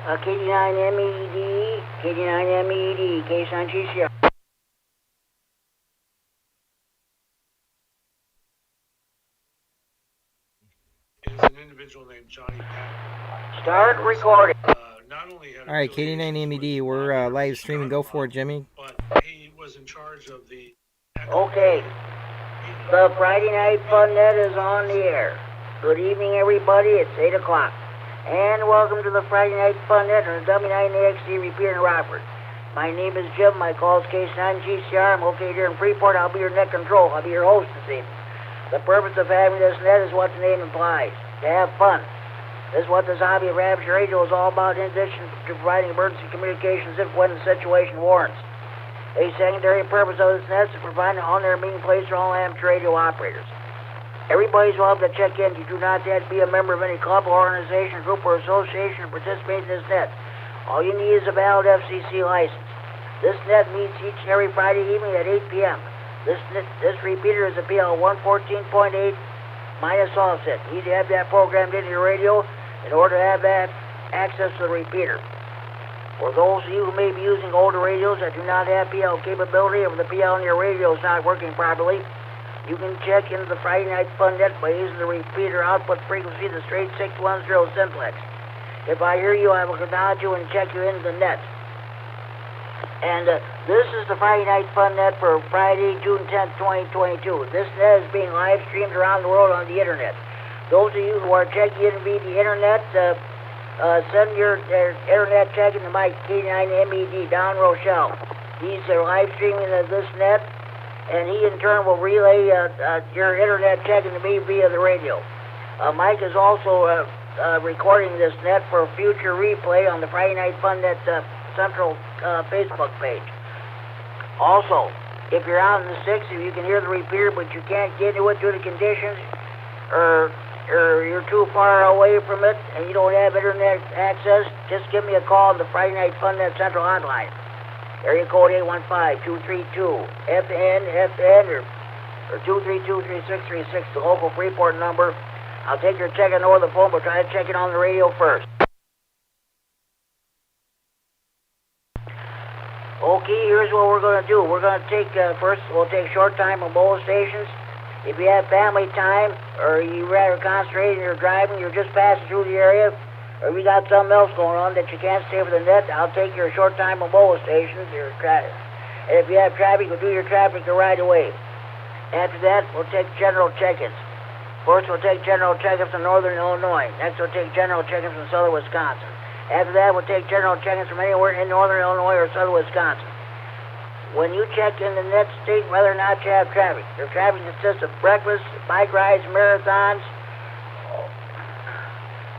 KD9MED, KD9MED, K9RFD. Is an individual named Johnny Patton. Start recording. Not only had Alright, KD9MED, we're live streaming. Go for it, Jimmy. But he was in charge of the... Okay. The Friday Night Fun Net is on the air. Good evening, everybody. It's 8 o'clock. And welcome to the Friday Night Fun Net on the W9AXD Repeater in Rockford. My name is Jim. My call is K9GCR. I'm located here in Freeport. I'll be your net control. I'll be your host this evening. The purpose of having this net is what the name implies, to have fun. This is what this hobby of amateur radio is all about, in addition to providing emergency communications if when the situation warrants. A secondary purpose of this net is to provide an on-air meeting place for all amateur radio operators. Everybody's welcome to check in. You do not have to be a member of any club, organization, group, or association to participate in this net. All you need is a valid FCC license. This net meets each and every Friday evening at 8 p.m. This repeater is a PL 114.8 minus offset. You need to have that programmed into your radio in order to have that access to the repeater. For those of you who may be using older radios that do not have PL capability, or the PL in your radio is not working properly, you can check into the Friday Night Fun Net by using the repeater output frequency, the straight 610 simplex. If I hear you, I will acknowledge you and check you into the net. And this is the Friday Night Fun Net for Friday, June 10th, 2022. This net is being live streamed around the world on the internet. Those of you who are checking in via the internet, send your internet checking to my K9MED, Don Rochelle. He's live streaming this net, and he in turn will relay your internet checking to me via the radio. Mike is also recording this net for future replay on the Friday Night Fun Net Central Facebook page. Also, if you're out in the sticks, if you can hear the repeater but you can't get into it due to conditions, or you're too far away from it and you don't have internet access, just give me a call on the Friday Night Fun Net Central hotline. Area code 815-232-FN or 232-3636, the local Freeport number. I'll take your check-in over the phone, but try to check it on the radio first. Okay, here's what we're going to do. We're going to take, first, we'll take short time on both stations. If you have family time, or you rather concentrate and you're driving, you're just passing through the area, or you got something else going on that you can't stay for the net, I'll take your short time on both stations. And if you have traffic, we'll do your traffic the right away. After that, we'll take general check-ins. First, we'll take general check-ins from northern Illinois. Next, we'll take general check-ins from southern Wisconsin. After that, we'll take general check-ins from anywhere in northern Illinois or southern Wisconsin. When you check in the net, state whether or not you have traffic. Your traffic consists of breakfast, bike rides, marathons,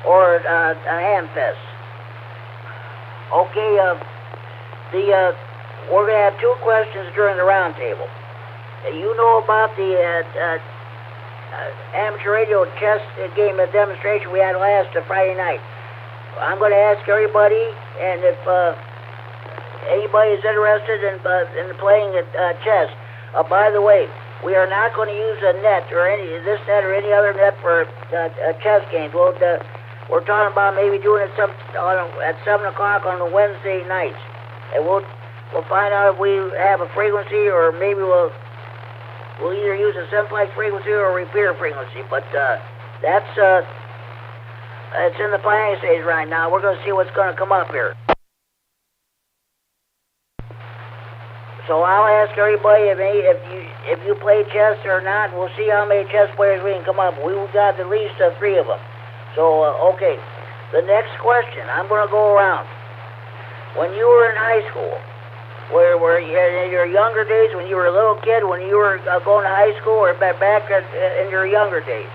or a ham fest. Okay, we're going to have two questions during the roundtable. You know about the amateur radio chess game demonstration we had last Friday night. I'm going to ask everybody, and if anybody is interested in playing chess, by the way, we are not going to use a net or this net or any other net for chess games. We're talking about maybe doing it at 7 o'clock on the Wednesday nights, and we'll find out if we have a frequency, or maybe we'll either use a simplex frequency or a repeater frequency. But that's it's in the planning stage right now. We're going to see what's going to come up here. So I'll ask everybody if you play chess or not. We'll see how many chess players we can come up with. We've got at least 3 of them. So, okay. The next question, I'm going to go around. When you were in high school, where in your younger days, when you were a little kid, when you were going to high school, or back in your younger days,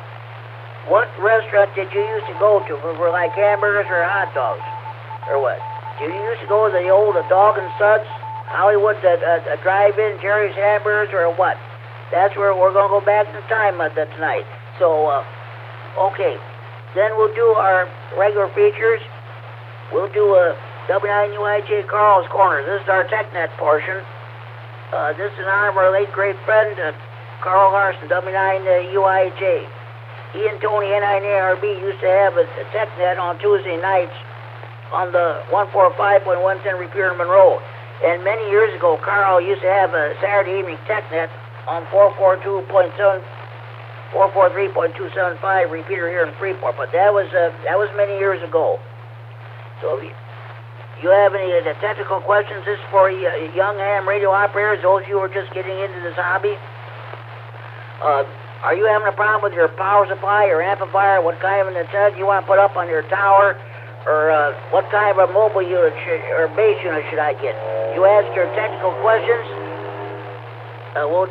what restaurant did you used to go to for like hamburgers or hot dogs, or what? Did you used to go to the old Dog and Suds, Hollywood, drive-in, Jerry's Hamburgers, or what? That's where we're going to go back in time tonight. So, okay. Then we'll do our regular features. We'll do a W9UIJ Carl's Corner. This is our TechNet portion. This is in honor of our late great friend, Carl Larson, W9UIJ. He and Tony, K9RFD, used to have a TechNet on Tuesday nights on the 145.110 repeater in Monroe. And many years ago, Carl used to have a Saturday evening TechNet on 443.275 repeater here in Freeport, but that was many years ago. So if you have any technical questions, this is for young ham radio operators, those of you who are just getting into this hobby. Are you having a problem with your power supply or amplifier? What kind of an antenna you want to put up on your tower? Or what kind of a mobile unit or base unit should I get? You ask your technical questions, we'll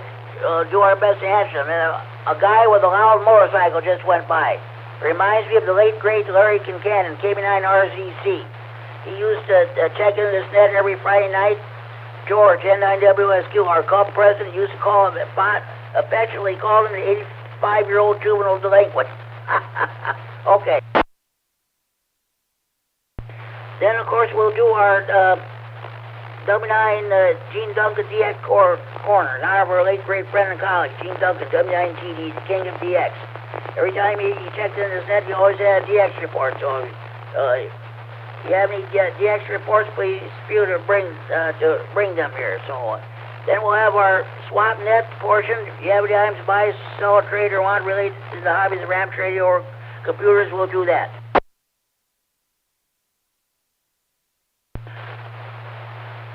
do our best to answer them. And a guy with a loud motorcycle just went by. Reminds me of the late, great Larry Kincannon, K9RFD. He used to check into this net every Friday night. George, N9WSQ, our club president, used to call him, affectionately called him the 85-year-old juvenile delinquent. Okay. Then, of course, we'll do our W9 Gene Duncan DX corner. Now our late great friend in college, Gene Duncan, W9TD, the king of DX. Every time he checked in his net, he always had a DX report. So, if you have any DX reports, please feel to bring them here. So, then we'll have our swap net portion. If you have any items to buy, sell, trade, or want related to the hobbies of ramp radio or computers, we'll do that.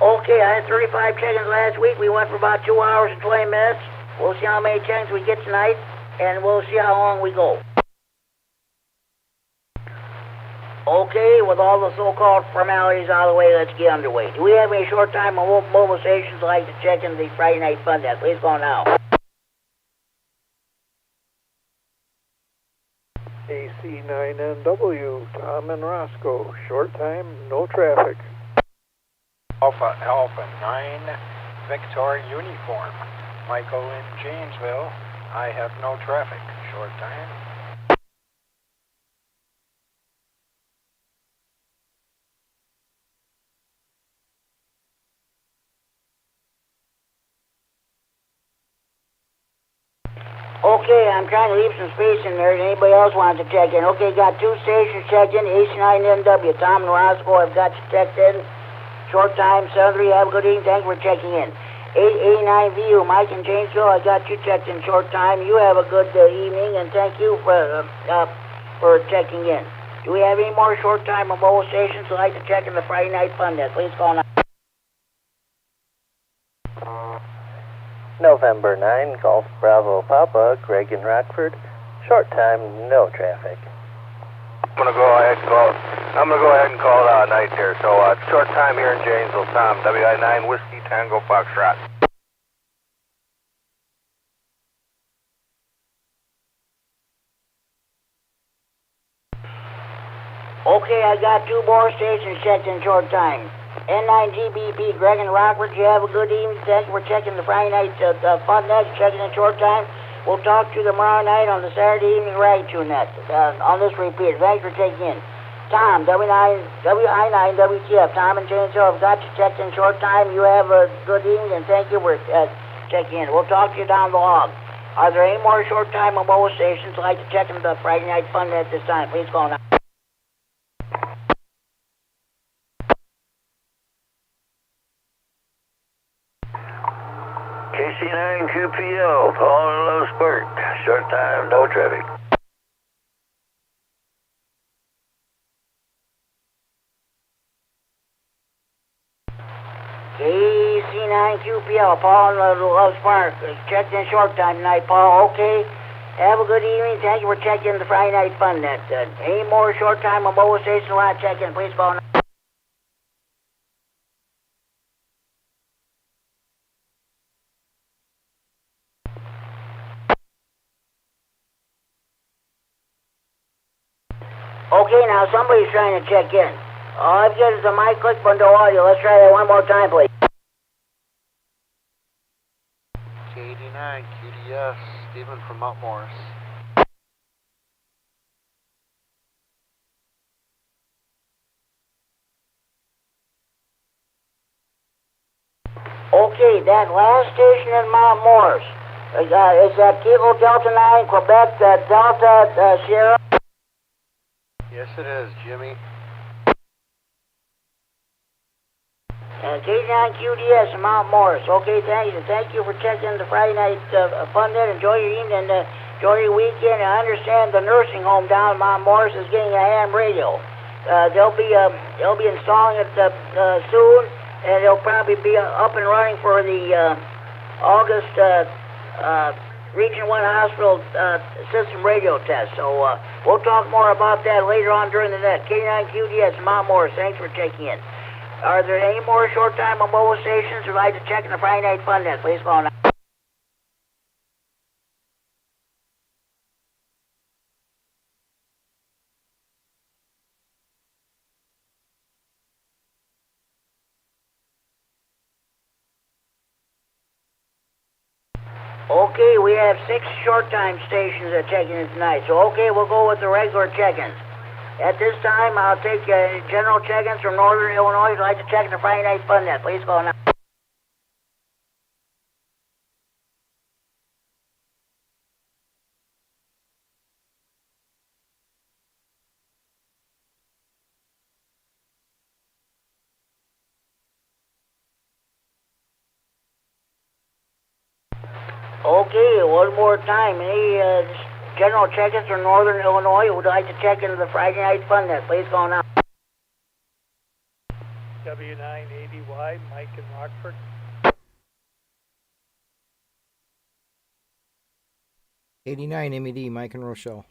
Okay, I had 35 check-ins last week. We went for about 2 hours and 20 minutes. We'll see how many check-ins we get tonight, and we'll see how long we go. Okay, with all the so-called formalities out of the way, let's get underway. Do we have any short-time mobile stations like to check in the Friday Night Fun Net? Please go now. AC9NW, Tom and Roscoe. Short time, no traffic. Alpha 9 Victor Uniform. Michael in Janesville. I have no traffic. Short time. Okay, I'm trying to leave some space in there. Anybody else wants to check in? Okay, got 2 stations checked in. AC9NW, Tom and Roscoe, I've got you checked in. Short time, 7-3, have a good evening. Thank you for checking in. 889VU, Mike in Janesville, I got you checked in. Short time, you have a good evening, and thank you for checking in. Do we have any more short time mobile stations who'd like to check in the Friday Night Fun Net? Please call now. November 9, Golf Bravo Papa, Greg in Rockford. Short time, no traffic. I'm gonna go ahead and call it a night here. So short time here in Janesville, Tom. WI9 Whiskey Tango Foxtrot. Okay, I got 2 more stations checked in short time. N9GBP, Greg and Rockford, you have a good evening. Thank you for checking the Friday Night Fun Net, checking in short time. We'll talk to you tomorrow night on the Saturday evening Rag-Tune Net on this repeater. Thanks for checking in. Tom, WI9WTF, Tom and Janesville, I've got you checked in short time. You have a good evening, and thank you for checking in. We'll talk to you down the log. Are there any more short time mobile stations who'd like to check in the Friday Night Fun Net this time? Please call now. KC9QPL, Paul and Low Spurt. Short time, no traffic. KC9QPL, Paul and Low Spurt. Checked in short time tonight, Paul. Okay. Have a good evening. Thank you for checking the Friday Night Fun Net. Any more short time mobile stations who want to check in? Please call now. Okay, now somebody's trying to check in. All I've got is a mic click but no audio. Let's try that one more time, please. KD9, QDS, Stephen from Mount Morris. Okay, that last station in Mount Morris. Is that Kilo Delta 9, Quebec, Delta Sierra? Yes, it is, Jimmy. KD9QDS in Mount Morris. Okay, thank you. Thank you for checking the Friday night fun net. Enjoy your evening. Enjoy your weekend. I understand the nursing home down in Mount Morris is getting a ham radio. They'll be installing it soon, and they'll probably be up and running for the August Region 1 Hospital System radio test. So we'll talk more about that later on during the net. K9QDS Mount Morris, thanks for checking in. Are there any more short-time mobile stations who'd like to check in the Friday night fun net? Please call now. Okay, we have 6 short-time stations that checking in tonight. So, okay, we'll go with the regular check-ins. At this time, I'll take general check-ins from Northern Illinois who'd like to check in the Friday night fun net. Please call now. Okay, one more time. Any general check-ins from Northern Illinois who would like to check into the Friday night fun net? Please call now. W9AXD, Mike in Rockford. KD9MED, Mike and Rochelle.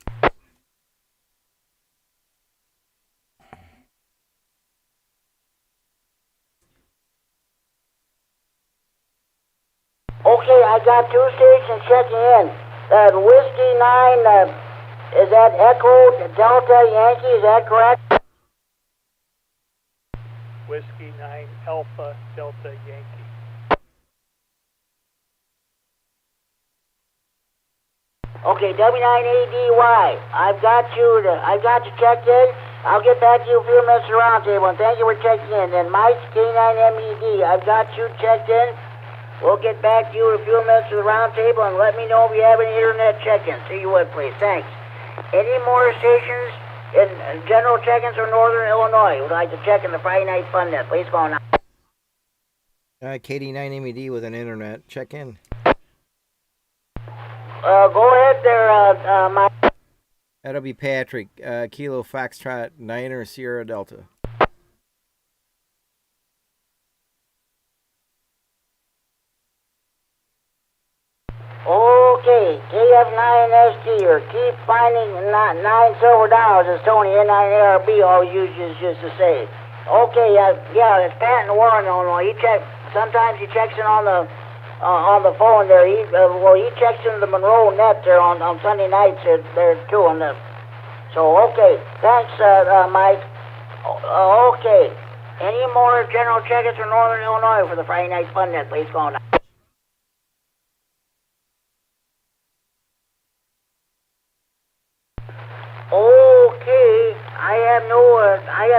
Okay, I got 2 stations checking in. Whiskey 9, is that Echo Delta Yankee, is that correct? Whiskey 9 Alpha Delta Yankee. Okay, W9ADY, I've got you checked in. I'll get back to you a few minutes at the round table, and thank you for checking in. And Mike, K9MED, I've got you checked in. We'll get back to you in a few minutes at the round table, and let me know if you have any internet check-ins. See you would, please. Thanks. Any more stations in general check-ins from Northern Illinois would like to check in the Friday night fun net? Please call now. KD9MED with an internet check-in. Go ahead there, Mike. That'll be Patrick, Kilo Foxtrot 9 Sierra Delta. Okay, KF9SD, or keep finding $9 silver dollars, as Tony K9RFD always used to say. Okay, yeah, it's Pat in Warren, Illinois. Sometimes he checks in on the phone there. He checks into the Monroe net there on Sunday nights there too. So okay, thanks, Mike. Okay, any more general check-ins from Northern Illinois for the Friday night fun net? Please call now. Okay, I have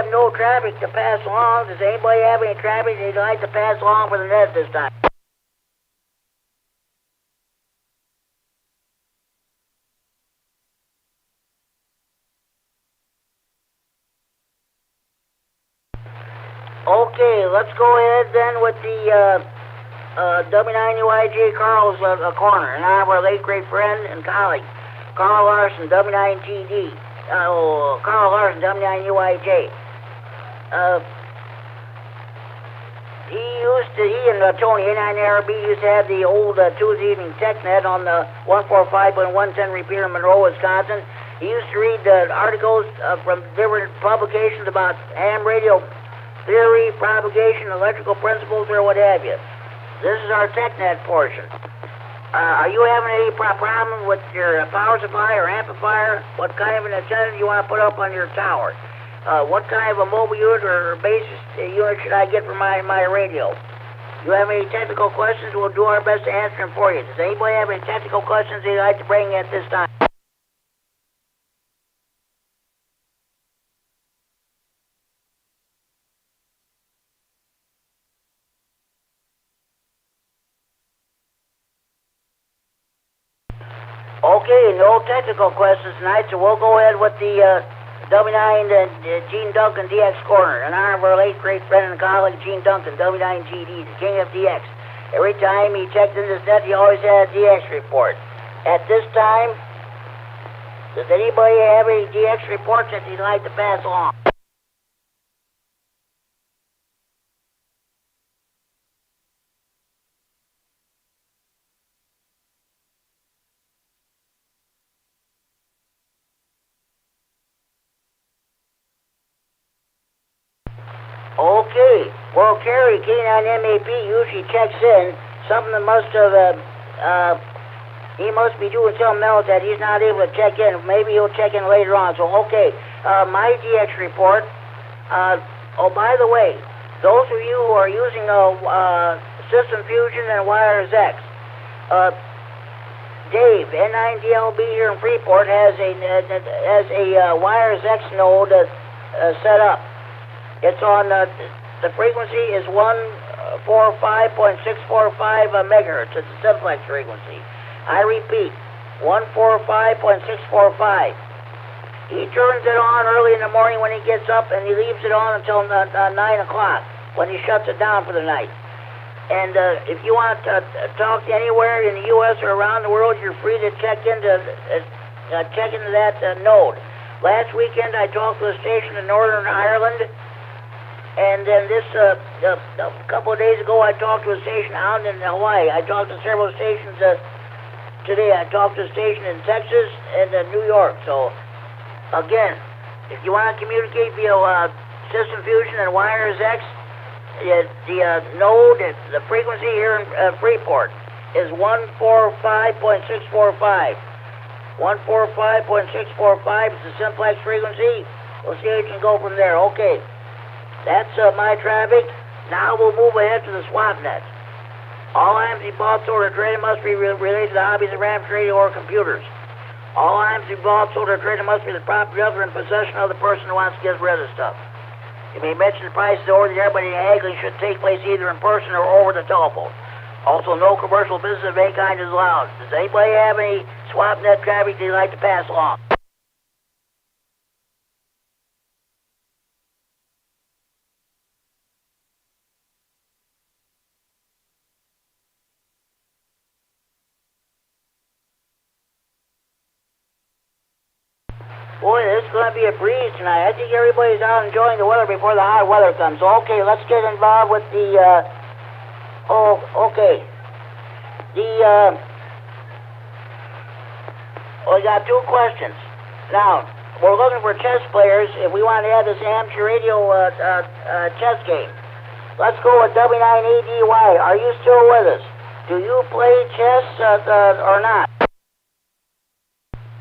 no traffic to pass along. Does anybody have any traffic they'd like to pass along for the net this time? Okay, let's go ahead then with the W9UIJ Carl's corner, and I'm our late great friend and colleague, Carl Larson, W9TD. Carl Larson, W9UIJ. He and Tony K9RFD used to have the old Tuesday evening tech net on the 145.110 repeater in Monroe, Wisconsin. He used to read articles from different publications about ham radio theory, propagation, electrical principles, or what have you. This is our TechNet portion. Are you having any problem with your power supply or amplifier? What kind of an antenna do you want to put up on your tower? What kind of a mobile unit or basis unit should I get for my radio? If you have any technical questions, we'll do our best to answer them for you. Does anybody have any technical questions they'd like to bring in at this time? Okay, no technical questions tonight, so we'll go ahead with the W9 Gene Duncan DX Corner, in honor of our late great friend and colleague Gene Duncan, W9GD, the King of DX. Every time he checked in this net, he always had a DX report. At this time, does anybody have any DX reports that you'd like to pass along? Okay. Well, Kerry, K9MED usually checks in. Something that must have, he must be doing something else that he's not able to check in. Maybe he'll check in later on. So, okay, my DX report. Oh, by the way, those of you who are using System Fusion and Wires X, Dave, N9DLB here in Freeport has a Wires X node set up. It's on, the frequency is 145.645 megahertz. It's a simplex frequency. I repeat, 145.645. He turns it on early in the morning when he gets up, and he leaves it on until 9 o'clock when he shuts it down for the night. And if you want to talk to anywhere in the U.S. or around the world, you're free to check into that node. Last weekend, I talked to a station in Northern Ireland. And then a couple of days ago, I talked to a station out in Hawaii. I talked to several stations today. I talked to a station in Texas and New York. So, again, if you want to communicate via System Fusion and Wires X, the node, the frequency here in Freeport is 145.645. 145.645 is the simplex frequency. We'll see how you can go from there. Okay. That's my traffic. Now we'll move ahead to the swap net. All items you bought, sold, or traded must be related to the hobbies of RAM trading or computers. All items you bought, sold, or traded must be the property of or in possession of the person who wants to get rid of the stuff. You may mention the prices over the air, but any haggling should take place either in person or over the telephone. Also, no commercial business of any kind is allowed. Does anybody have any swap net traffic they'd like to pass along? Boy, this is going to be a breeze tonight. I think everybody's out enjoying the weather before the hot weather comes. Okay, let's get involved with the, okay. We got two questions. Now, we're looking for chess players if we want to add this amateur radio chess game. Let's go with W9ADY. Are you still with us? Do you play chess or not?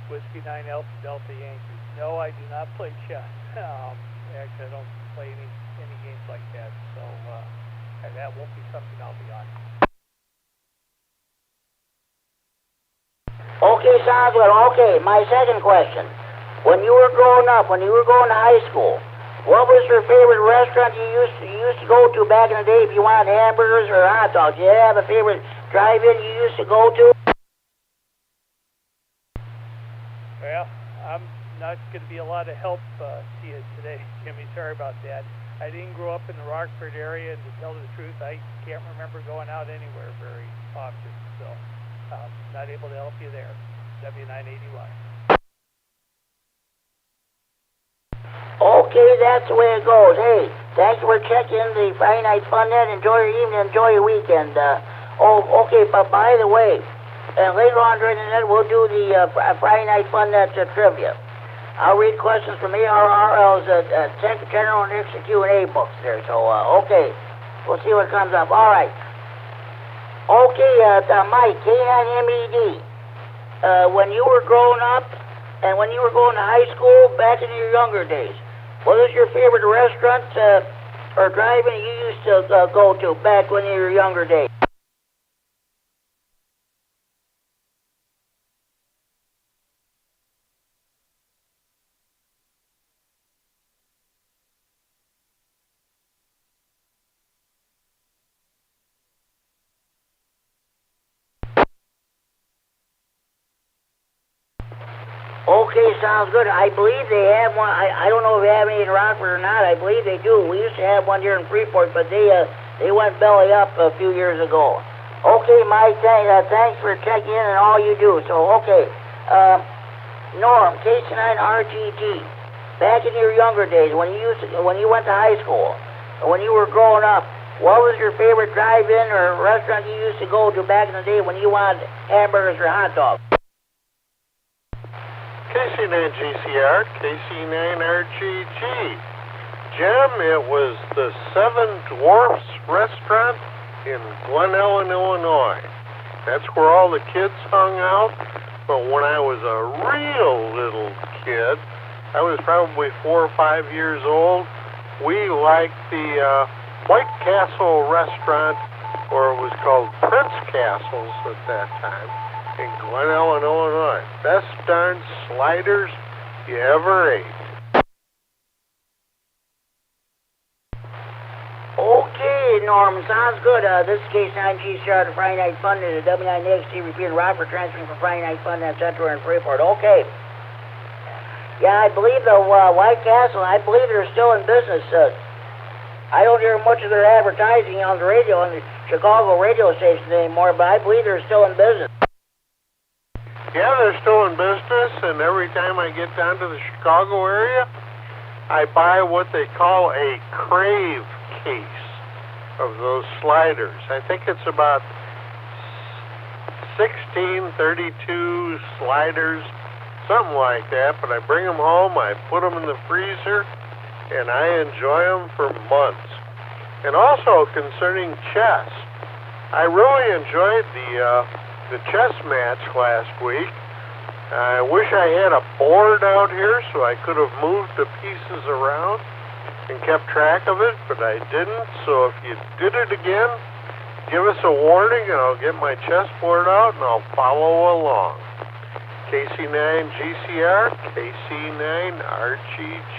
Whiskey 9 Alpha Delta Yankee. No, I do not play chess. Actually, I don't play any games like that, so that won't be something I'll be on. Okay, sounds good. Okay, my second question. When you were growing up, when you were going to high school, what was your favorite restaurant you used to go to back in the day if you wanted hamburgers or hot dogs? Did you have a favorite drive-in you used to go to? Well, I'm not going to be a lot of help to you today, Jimmy. Sorry about that. I didn't grow up in the Rockford area, and to tell the truth, I can't remember going out anywhere very often, so not able to help you there. W9ADY. Okay, that's the way it goes. Hey, thanks for checking the Friday Night Fun Net. Enjoy your evening, enjoy your weekend. Okay, but by the way, later on during the net, we'll do the Friday Night Fun Net trivia. I'll read questions from ARRL's Tech General and Extra Q&A books there. So, okay, we'll see what comes up. All right. Okay, Mike, K9MED. When you were growing up and when you were going to high school back in your younger days, what was your favorite restaurant or drive-in you used to go to back when you were younger days? Okay, sounds good. I believe they have one. I don't know if they have any in Rockford or not. I believe they do. We used to have one here in Freeport, but they went belly up a few years ago. Okay, Mike, thanks for checking in and all you do. So, okay, Norm, K9RFD. Back in your younger days, when you went to high school, when you were growing up, what was your favorite drive-in or restaurant you used to go to back in the day when you wanted hamburgers or hot dogs? KC9GCR, KC9RGG. Jim, it was the Seven Dwarfs Restaurant in Glen Ellen, Illinois. That's where all the kids hung out. But when I was a real little kid, I was probably 4 or 5 years old, we liked the White Castle restaurant, or it was called Prince Castles at that time, in Glen Ellen, Illinois. Best darn sliders you ever ate. Okay, Norm, sounds good. This is K9GCR, the Friday Night Fun, and the W9AXD Repeater Rockford, transferring from Friday Night Fun at Central and Freeport. Okay. Yeah, I believe the White Castle, I believe they're still in business. I don't hear much of their advertising on the radio, on the Chicago radio station anymore, but I believe they're still in business. Yeah, they're still in business, and every time I get down to the Chicago area, I buy what they call a crave case of those sliders. I think it's about 16, 32 sliders, something like that, but I bring them home, I put them in the freezer, and I enjoy them for months. And also, concerning chess, I really enjoyed the chess match last week. I wish I had a board out here so I could have moved the pieces around and kept track of it, but I didn't. So if you did it again, give us a warning and I'll get my chessboard out and I'll follow along. KC9GCR, KC9RGG.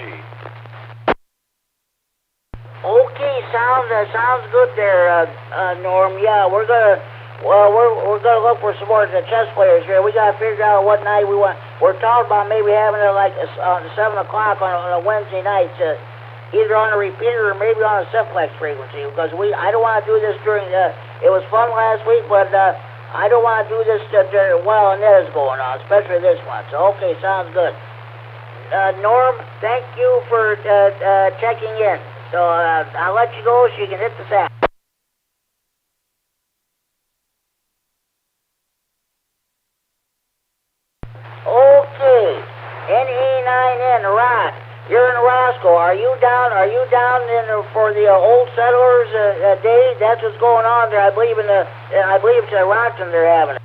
Okay, sounds good there, Norm. Yeah, we're gonna look for some more chess players here. We gotta figure out what night we want. We're talking about maybe having it like 7 o'clock on a Wednesday night, either on a repeater or maybe on a simplex frequency. Because I don't want to do this during it was fun last week, but I don't want to do this while Annette is going on, especially this one. So okay, sounds good. Norm, thank you for checking in. So I'll let you go so you can hit the sack. Okay, NE9N, Rod, you're in Roscoe. Are you down in for the old settlers day? That's what's going on there. I believe it's in Rockton they're having it.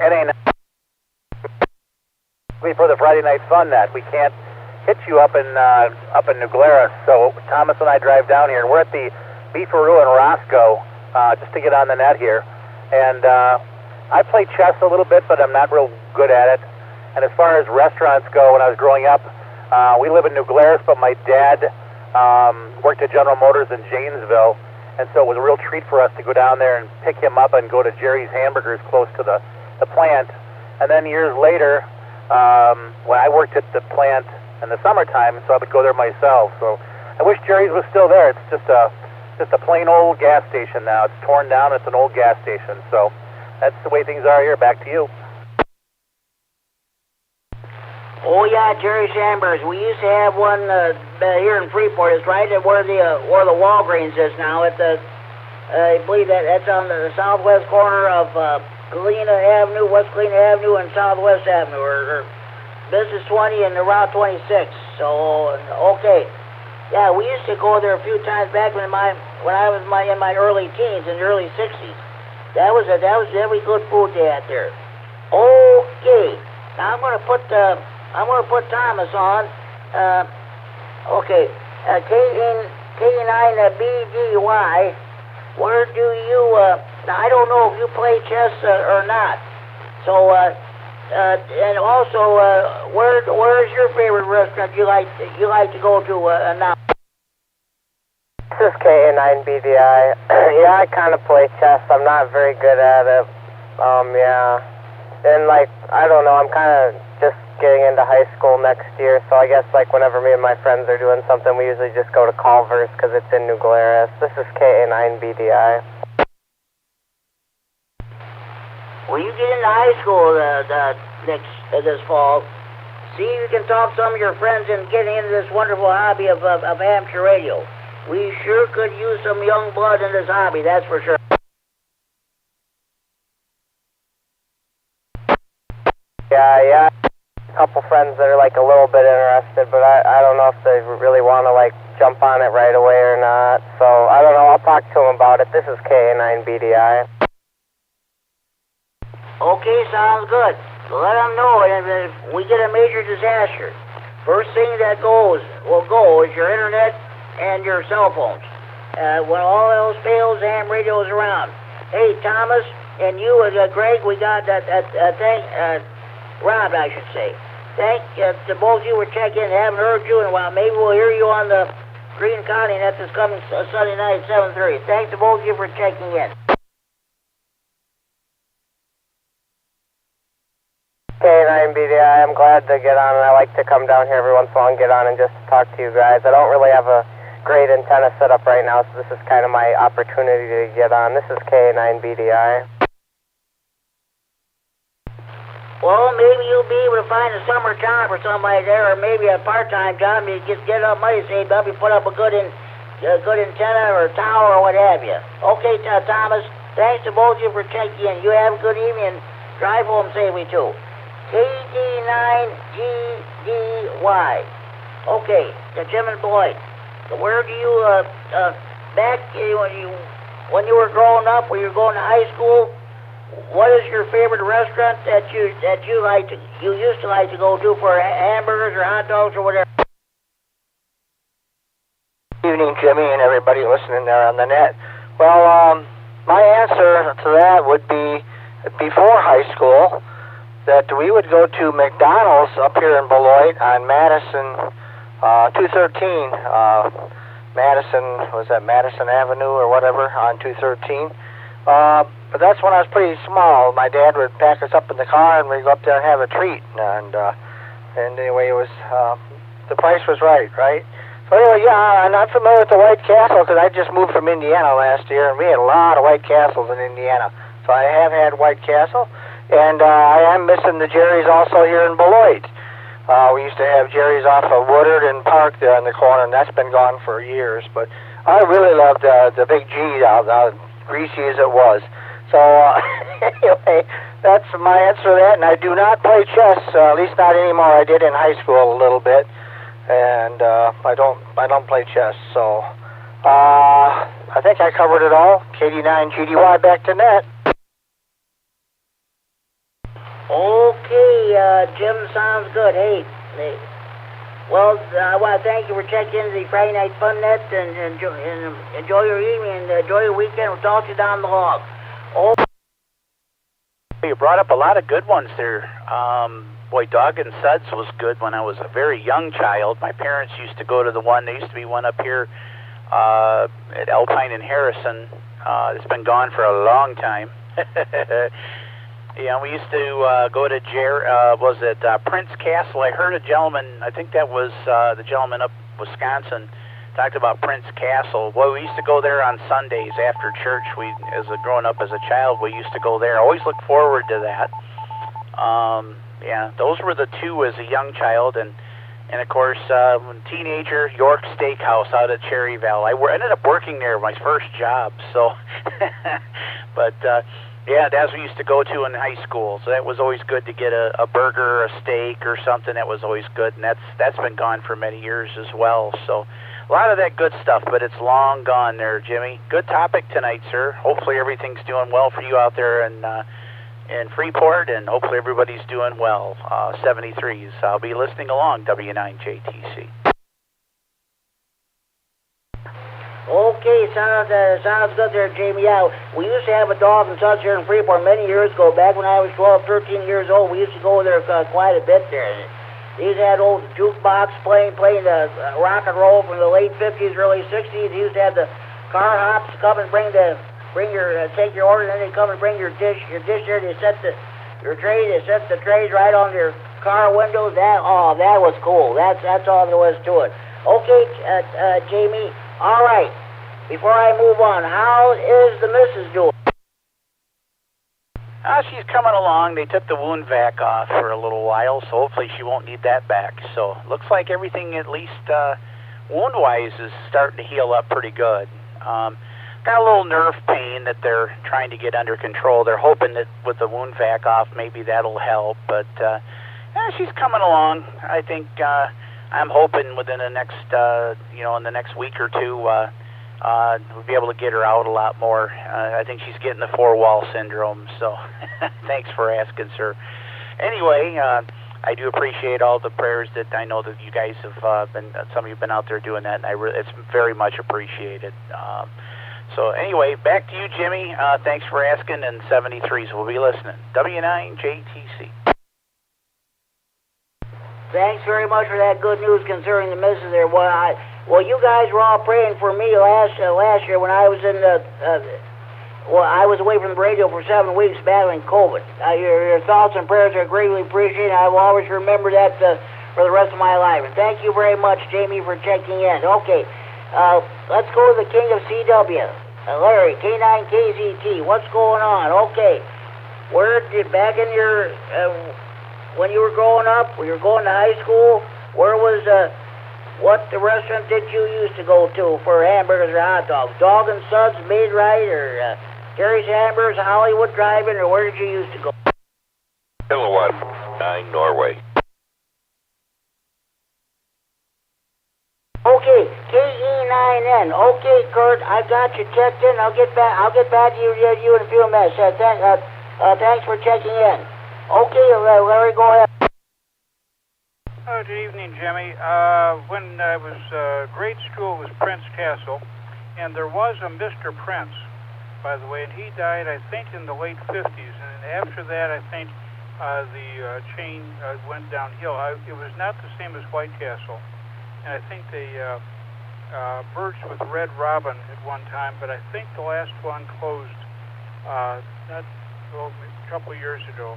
It ain't for the Friday Night Fun that we can't hit you up in New Glarus. So Thomas and I drive down here, and we're at the Beefaroo in Roscoe just to get on the net here. And I play chess a little bit, but I'm not real good at it. And as far as restaurants go, when I was growing up, we live in New Glarus, but my dad worked at General Motors in Janesville, and so it was a real treat for us to go down there and pick him up and go to Jerry's Hamburgers close to the plant. And then years later, when I worked at the plant in the summertime, so I would go there myself. So I wish Jerry's was still there. It's just a plain old gas station now. It's torn down. It's an old gas station. So that's the way things are here. Back to you. Oh yeah, Jerry's Hamburgers. We used to have one here in Freeport. It's right at where the Walgreens is now. At the I believe that's on the southwest corner of Galena Avenue, West Galena Avenue, and Southwest Avenue, or Business 20 and the Route 26. So okay, yeah, we used to go there a few times back when I was in my early teens, in the early '60s. That was very good food they had there. Okay, now I'm gonna put Thomas on. Okay, K9BDY. Where do you? Now I don't know if you play chess or not. So and also, where's your favorite restaurant you like to go to now? This is K9BDI. Yeah, I kind of play chess. I'm not very good at it. Yeah. And like, I don't know, I'm kind of just getting into high school next year, so I guess like whenever me and my friends are doing something, we usually just go to Culver's because it's in New Glarus. This is K9BDI. When you get into high school this fall, see if you can talk some of your friends into getting into this wonderful hobby of amateur radio. We sure could use some young blood in this hobby, that's for sure. Yeah. A couple friends that are like a little bit interested, but I don't know if they really want to like jump on it right away or not. So I don't know. I'll talk to them about it. This is K9BDI. Okay, sounds good. So let them know if we get a major disaster. First thing that will go is your internet and your cell phones. When all else fails, ham radio is around. Hey, Thomas and you and Greg, we got that thing. Rob, I should say. Thank to both of you for checking in. Haven't heard you in a while. Maybe we'll hear you on the Green County net this coming Sunday night at 7:30. Thanks to both of you for checking in. K9BDI, I'm glad to get on, and I like to come down here every once in a while and get on and just talk to you guys. I don't really have a great antenna set up right now, so this is kind of my opportunity to get on. This is K9BDI. Well, maybe you'll be able to find a summer job or somebody there, or maybe a part-time job. You just get enough money saved up, you put up a good antenna or a tower or what have you. Okay, Thomas, thanks to both of you for checking in. You have a good evening. Drive home safely, too. KD9GDY. Okay, to Jim and Boyd. So where do you, back when you were growing up, when you were going to high school, what is your favorite restaurant that you used to like to go to for hamburgers or hot dogs or whatever? Good evening, Jimmy, and everybody listening there on the net. Well, my answer to that would be before high school that we would go to McDonald's up here in Beloit on Madison 213. Madison Avenue or whatever on 213. But that's when I was pretty small. My dad would pack us up in the car and we'd go up there and have a treat. And anyway, it was, the price was right? So anyway, yeah, I'm not familiar with the White Castle because I just moved from Indiana last year and we had a lot of White Castles in Indiana. So I have had White Castle. And I am missing the Jerry's also here in Beloit. We used to have Jerry's off of Woodard and Park there in the corner, and that's been gone for years. But I really loved the Big G, greasy as it was. So anyway, that's my answer to that. And I do not play chess, at least not anymore. I did in high school a little bit, and I don't play chess. So I think I covered it all. KD9GDY back to net. Okay, Jim, sounds good. Hey, well, I want to thank you for checking into the Friday Night Fun Net and enjoy your evening and enjoy your weekend. We'll talk to you down the log. Oh. You brought up a lot of good ones there. Boy, Dog and Suds was good when I was a very young child. My parents used to go to the one. There used to be one up here at Alpine and Harrison. It's been gone for a long time. Yeah, we used to go to Prince Castle. I heard a gentleman, I think that was the gentleman up Wisconsin, talked about Prince Castle. Well, we used to go there on Sundays after church. Growing up as a child, we used to go there. Always look forward to that. Yeah, those were the two as a young child, and of course, teenager, York Steakhouse out at Cherryville. I ended up working there, my first job. So, but. Yeah, that's what we used to go to in high school, so that was always good to get a burger, a steak, or something. That was always good, and that's been gone for many years as well. So a lot of that good stuff, but it's long gone there, Jimmy. Good topic tonight, sir. Hopefully everything's doing well for you out there in Freeport, and hopefully everybody's doing well. 73s. I'll be listening along, W9JTC. Okay, sounds good there, Jamie. Yeah, we used to have a Dog and Suds here in Freeport many years ago. Back when I was 12, 13 years old, we used to go there quite a bit there. These had old jukebox playing the rock and roll from the late 50s, early 60s. They used to have the car hops come and take your order, and then they come and bring your dish there. They set the Your tray, they set the trays right on your car windows. That was cool. That's all there was to it. Okay, Jamie. All right. Before I move on, how is the missus doing? She's coming along. They took the wound vac off for a little while, so hopefully she won't need that back. So looks like everything, at least wound-wise, is starting to heal up pretty good. Got a little nerve pain that they're trying to get under control. They're hoping that with the wound vac off, maybe that'll help. But she's coming along. I think I'm hoping within the next, in the next week or two, we'll be able to get her out a lot more. I think she's getting the four-wall syndrome. So thanks for asking, sir. Anyway, I do appreciate all the prayers that I know that you guys have some of you have been out there doing that, and it's very much appreciated. So anyway, back to you, Jimmy. Thanks for asking, and 73s will be listening. W9JTC. Thanks very much for that good news concerning the missus there. Well, you guys were all praying for me last year when I was in I was away from the radio for 7 weeks battling COVID. Your thoughts and prayers are greatly appreciated. I will always remember that for the rest of my life. And thank you very much, Jamie, for checking in. Okay, let's go to the king of CW, Larry, K9KZT. What's going on? Okay, back in your when you were growing up, when you were going to high school, where was what the restaurant did you used to go to for hamburgers or hot dogs? Dog and Suds, Made Right, or Terry's Hamburgers, Hollywood Drive-In, or where did you used to go? Kilowatt 9 Norway. Okay, KD9MED. Okay, Kurt, I got you checked in. I'll get back to you in a few minutes. Thanks for checking in. Okay, Larry, go ahead. Good evening, Jimmy. When I was grade school, it was Prince Castle, and there was a Mr. Prince, by the way, and he died, I think, in the late 50s. And after that, I think the chain went downhill. It was not the same as White Castle, and I think they merged with Red Robin at one time, but I think the last one closed a couple years ago.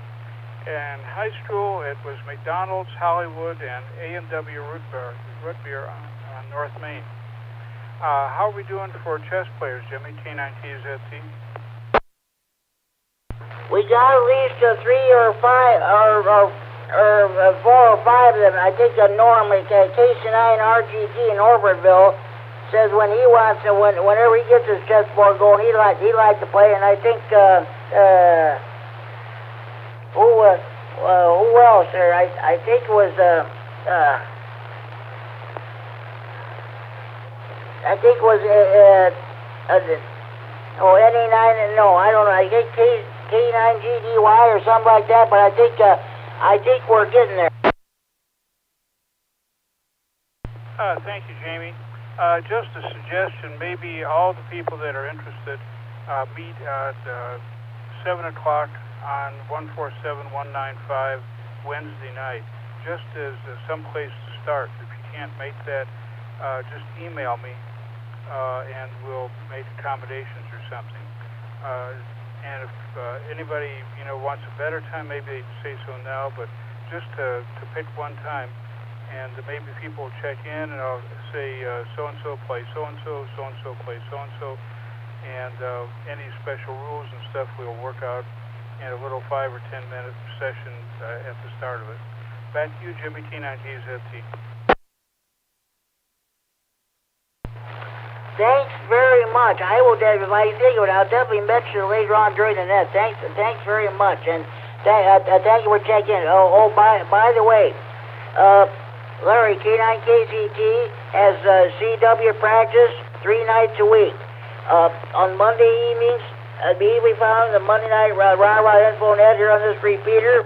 In high school, it was McDonald's, Hollywood, and A&W Root Beer on North Main. How are we doing for chess players, Jimmy? K9TZT? We got at least 3 or 5, or 4 or 5 of them. I think normally K9RFD in Orbertville says when he wants to, whenever he gets his chessboard going, he likes to play. And I think who else, sir? I think it was NE9. No, I don't know. I think K9GDY or something like that. But I think we're getting there. Thank you, Jamie. Just a suggestion, maybe all the people that are interested meet at 7 o'clock on 147195 Wednesday night, just as some place to start. If you can't make that, just email me, and we'll make accommodations or something. And if anybody wants a better time, maybe they can say so now. But just to pick one time, and maybe people will check in, and I'll say so and so play so and so, so and so play so and so, and any special rules and stuff we'll work out in a little 5 or 10 minute session at the start of it. Back to you, Jimmy, K9TZT. Thanks very much. I will, if I think of it, I'll definitely mention it later on during the net. Thanks very much, and thank you for checking in. By the way, Larry, K9KZT has CW practice 3 nights a week. On Monday evenings, immediately following the Monday night rah-rah info net here on this repeater,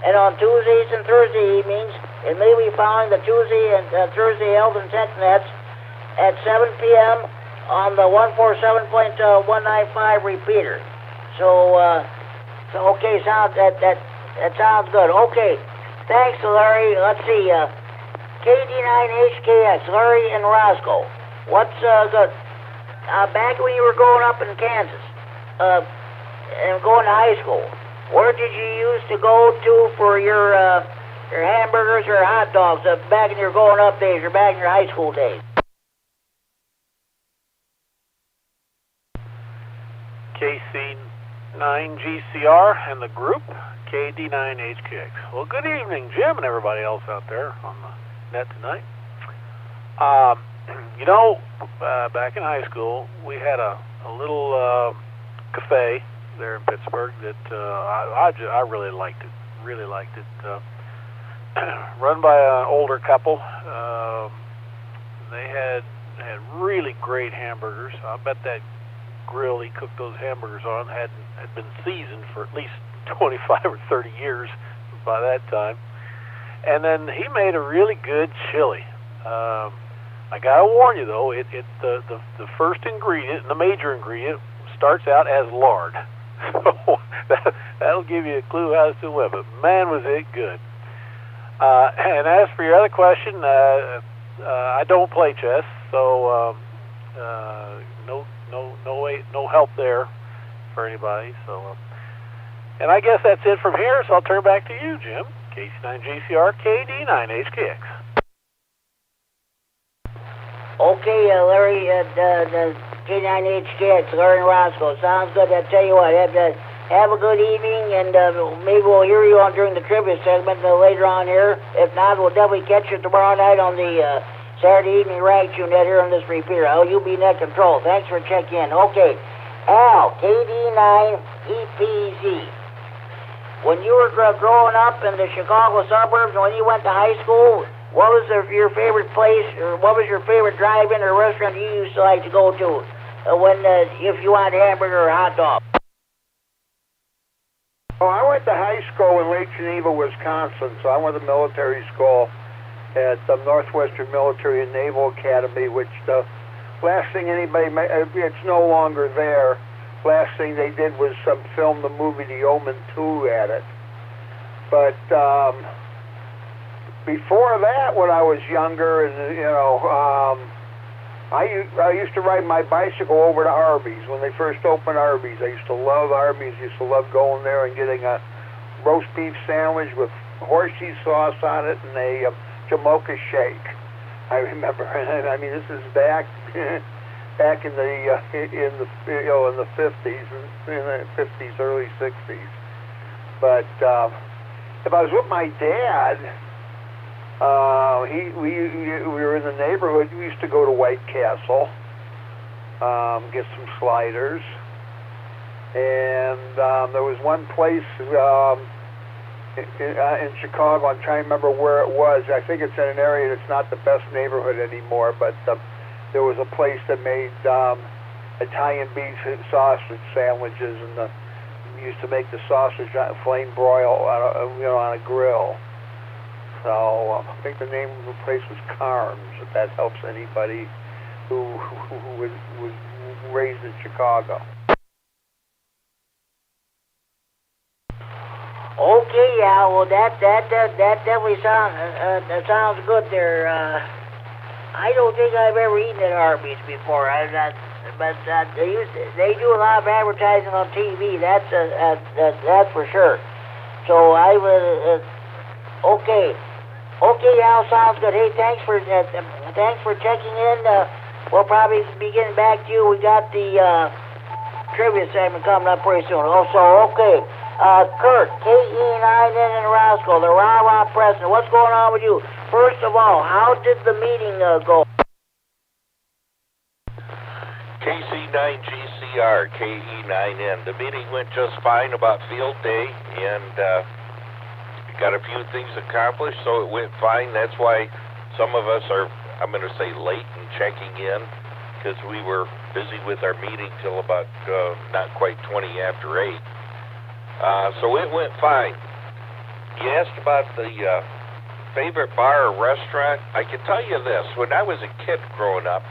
and on Tuesdays and Thursday evenings, immediately following the Tuesday and Thursday health and tech nets at 7 p.m. on the 147.195 repeater. So okay, that sounds good. Okay, thanks, Larry. Let's see, KD9HKX, Larry and Roscoe. What's good? Back when you were growing up in Kansas, and going to high school, Where did you used to go to for your hamburgers or hot dogs back in your growing up days or back in your high school days? KC9GCR and the group, KD9HKX. Well, good evening, Jim, and everybody else out there on the net tonight. You know, back in high school, we had a little cafe there in Pittsburgh that I really liked it. Really liked it. Run by an older couple. They had really great hamburgers. I bet that grill he cooked those hamburgers on had been seasoned for at least 25 or 30 years by that time. And then he made a really good chili. I gotta warn you though, the first ingredient, the major ingredient, starts out as lard. So that'll give you a clue how to win. But man, was it good! And as for your other question, I don't play chess, so no help there for anybody. So, and I guess that's it from here. So I'll turn back to you, Jim. KC9GCR, KD9HKX. Okay, Larry, the K9HKX, Larry and Roscoe. Sounds good. I tell you what, have a good evening, and maybe we'll hear you on during the trivia segment later on here. If not, we'll definitely catch you tomorrow night on the Saturday evening rag tune net here on this repeater. You'll be net control. Thanks for checking in. Okay, Al, KD9EPZ. When you were growing up in the Chicago suburbs, when you went to high school, what was your favorite place, or what was your favorite drive-in or restaurant you used to like to go to if you wanted a hamburger or a hot dog? Oh, I went to high school in Lake Geneva, Wisconsin, so I went to military school at the Northwestern Military and Naval Academy, which the last thing anybody, it's no longer there. Last thing they did was film the movie The Omen 2 at it. But before that, when I was younger, and I used to ride my bicycle over to Arby's when they first opened Arby's. I used to love Arby's. Used to love going there and getting a roast beef sandwich with horseshoe sauce on it and a Jamocha shake. I remember. I mean, this is back in the 50s, early 60s. But if I was with my dad, we were in the neighborhood. We used to go to White Castle, get some sliders, and there was one place in Chicago. I'm trying to remember where it was. I think it's in an area that's not the best neighborhood anymore, but there was a place that made Italian beef sausage sandwiches, and used to make the sausage flame broil on a grill. So I think the name of the place was Carnes, if that helps anybody who was raised in Chicago. Okay, yeah, well that definitely sounds good there. I don't think I've ever eaten at Arby's before. But they do a lot of advertising on TV. That's for sure. So I would. Okay, Al, sounds good. Hey, thanks for checking in. We'll probably be getting back to you. We got the trivia segment coming up pretty soon. Okay. Kurt, KE9N and Roscoe, the Rah-Rah President. What's going on with you? First of all, how did the meeting go? KC9GCR, KE9N. The meeting went just fine about field day, and got a few things accomplished, so it went fine. That's why some of us are, I'm going to say, late in checking in, because we were busy with our meeting till about not quite 20 after 8. So it went fine. You asked about the favorite bar or restaurant. I can tell you this. When I was a kid growing up,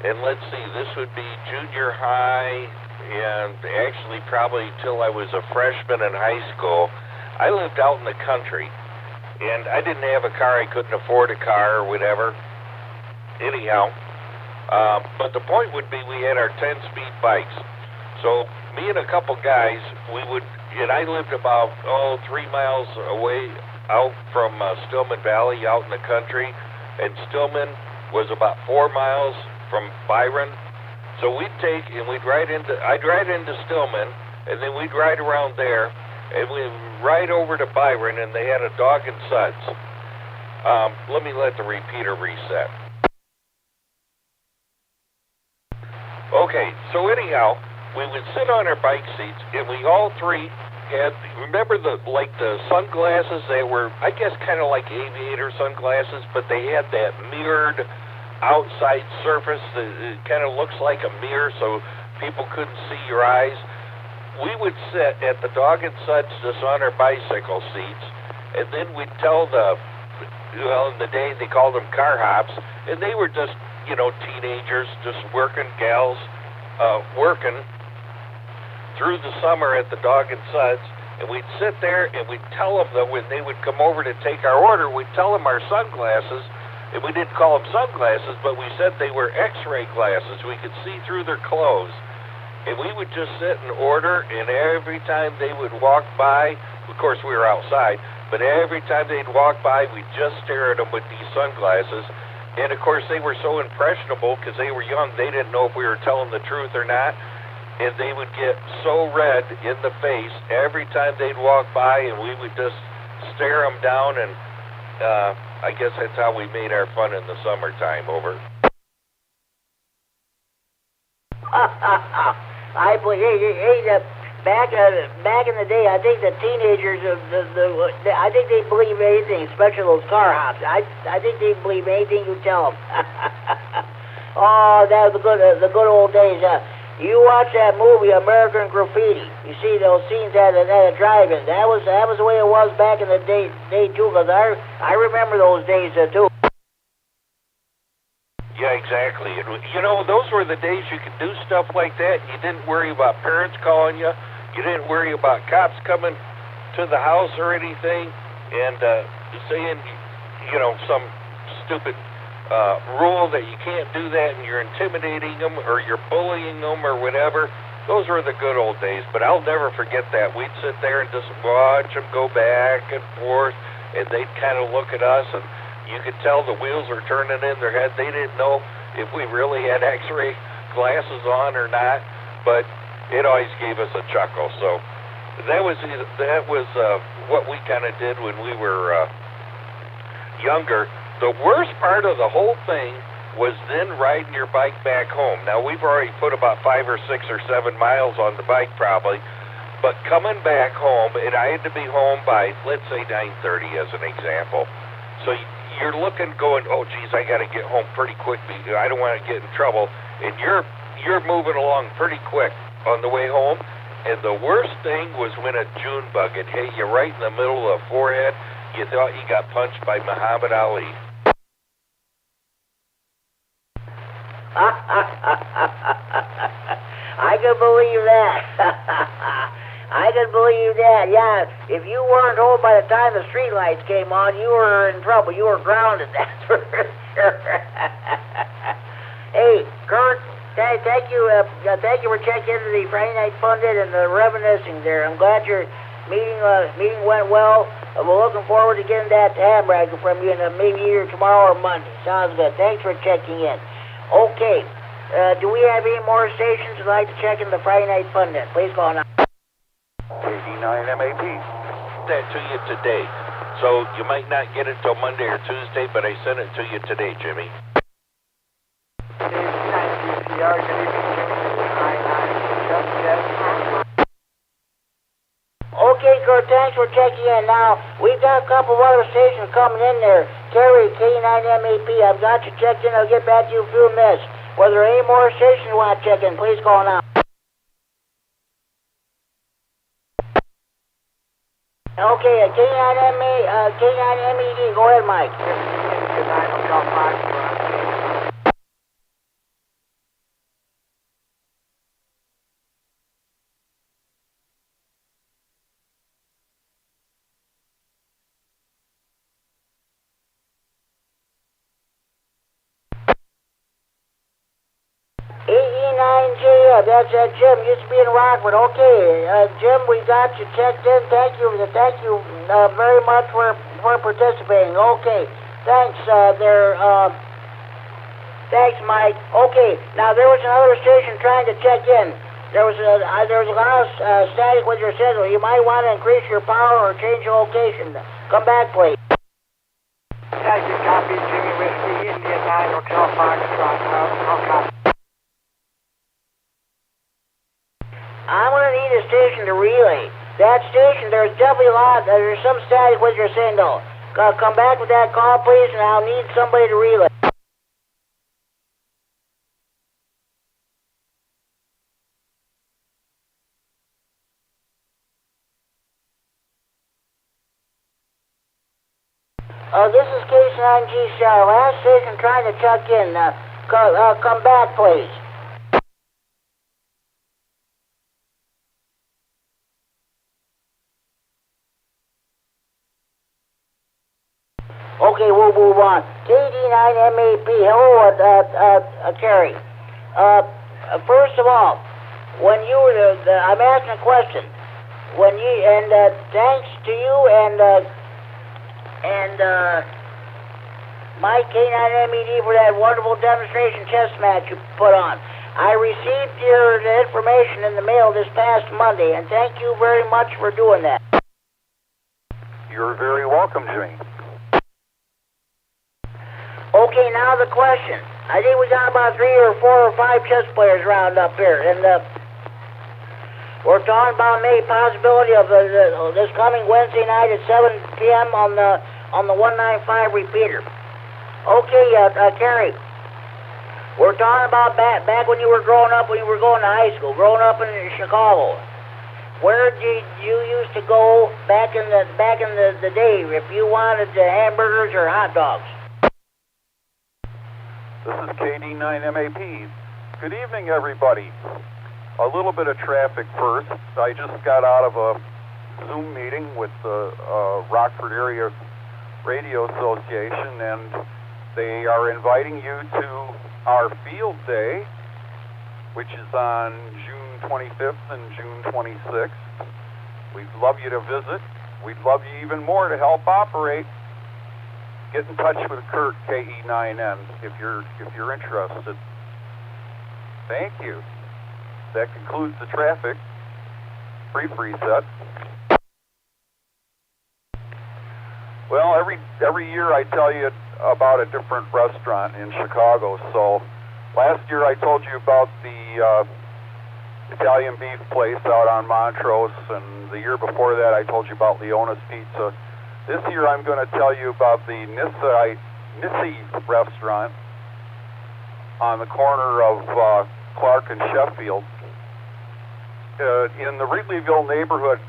and let's see, this would be junior high, and actually probably till I was a freshman in high school, I lived out in the country, and I didn't have a car. I couldn't afford a car or whatever. Anyhow, but the point would be we had our 10-speed bikes. So me and a couple guys, and I lived about 3 miles away out from Stillman Valley, out in the country, and Stillman was about 4 miles from Byron. So I'd ride into Stillman, and then we'd ride around there, and we'd ride over to Byron, and they had a dog and suds. Let me let the repeater reset. Okay, so anyhow, we would sit on our bike seats, and we all three had, remember the sunglasses? They were, I guess, kind of like aviator sunglasses, but they had that mirrored outside surface. It kind of looks like a mirror, so people couldn't see your eyes. We would sit at the dog and suds just on our bicycle seats, and then we'd tell in the day they called them car hops, and they were just, teenagers, just working gals, working through the summer at the dog and suds, and we'd sit there and we'd tell them that when they would come over to take our order, we'd tell them our sunglasses, and we didn't call them sunglasses, but we said they were x-ray glasses. We could see through their clothes. And we would just sit and order, and every time they would walk by, of course we were outside, but every time they'd walk by, we'd just stare at them with these sunglasses. And of course they were so impressionable because they were young, they didn't know if we were telling the truth or not. And they would get so red in the face every time they'd walk by, and we would just stare them down, and I guess that's how we made our fun in the summertime. Over. I believe, back in the day, I think the teenagers, I think they believe anything, especially those car hops. I think they believe anything you tell them. Oh, that was the good old days. You watch that movie, American Graffiti. You see those scenes at a drive-in. That was the way it was back in the day too. Because I remember those days too. Yeah, exactly. Those were the days you could do stuff like that. You didn't worry about parents calling you. You didn't worry about cops coming to the house or anything and saying, some stupid rule that you can't do that, and you're intimidating them or you're bullying them or whatever. Those were the good old days, but I'll never forget that. We'd sit there and just watch them go back and forth, and they'd kind of look at us, and you could tell the wheels were turning in their head. They didn't know if we really had x-ray glasses on or not, but it always gave us a chuckle. So that was what we kind of did when we were younger. The worst part of the whole thing was then riding your bike back home. Now, we've already put about 5 or 6 or 7 miles on the bike probably, but coming back home, and I had to be home by, let's say, 9:30 as an example. So you're looking, going, oh, geez, I got to get home pretty quick because I don't want to get in trouble. And you're moving along pretty quick on the way home. And the worst thing was when a June bug had hit you right in the middle of the forehead. You thought you got punched by Muhammad Ali. I can believe that. I can believe that, yeah. If you weren't home by the time the street lights came on, you were in trouble. You were grounded, that's for sure. Hey, Kurt, thank you for checking into the Friday Night Pundit and the reminiscing there. I'm glad your meeting went well. We're looking forward to getting that hamburger from you in maybe either tomorrow or Monday. Sounds good. Thanks for checking in. Okay, do we have any more stations who'd like to check in the Friday Night Pundit? Please call now. KD9MED. That to you today. So you might not get it till Monday or Tuesday, but I sent it to you today, Jimmy. Okay, Kurt, thanks for checking in. Now, we've got a couple of other stations coming in there. Terry, K9MED, I've got you checked in. I'll get back to you in a few minutes. Whether there are any more stations you want to check in, please call now. Okay, K9MED, go ahead, Mike. That's Jim. Used to be in Rockford. Okay, Jim, we got you checked in. Thank you very much for participating. Okay, thanks. Thanks, Mike. Okay, now there was another station trying to check in. There was a lot of static with your signal. You might want to increase your power or change your location. Come back, please. Thank you, copy. Jimmy Whiskey, India 9, Hotel Foxtrot. I'll copy. I'm going to need a station to relay. That station, there's definitely a lot. There's some static with your signal. Come back with that call, please, and I'll need somebody to relay. This is K9GCR. Last station trying to check in. Come back, please. Okay, we'll move on. KD9MED. Hello, Kerry. First of all, when you were I'm asking a question. When you thanks to you and Mike K9MED for that wonderful demonstration chess match you put on. I received your information in the mail this past Monday, and thank you very much for doing that. You're very welcome, Jimmy. Okay, now the question. I think we got about 3 or 4 or 5 chess players round up here, and we're talking about maybe possibility of this coming Wednesday night at 7 p.m. on the 195 repeater. Okay, Kerry. We're talking about back when you were growing up, when you were going to high school, growing up in Chicago. Where did you used to go back in the day if you wanted hamburgers or hot dogs? This is KD9MED. Good evening, everybody. A little bit of traffic first. I just got out of a Zoom meeting with the Rockford Area Radio Association, and they are inviting you to our field day, which is on June 25th and June 26th. We'd love you to visit. We'd love you even more to help operate. Get in touch with Kurt, KE9N, if you're interested. Thank you. That concludes the traffic. Brief reset. Well, every year I tell you about a different restaurant in Chicago. So last year I told you about the Italian beef place out on Montrose, and the year before that I told you about Leona's Pizza. This year I'm going to tell you about the Nissi restaurant on the corner of Clark and Sheffield. In the Wrigleyville neighborhood,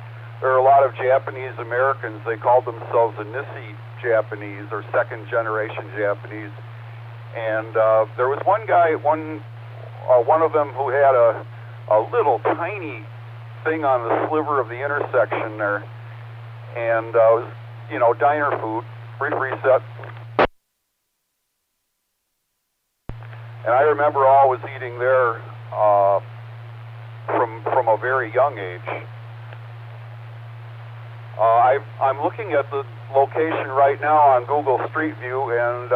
there are a lot of Japanese Americans. They call themselves the Nissi Japanese, or second generation Japanese. And there was one guy, one of them who had a little tiny thing on the sliver of the intersection there, and it was, diner food. Brief reset. And I remember always eating there from a very young age. I'm looking at the location right now on Google Street View, and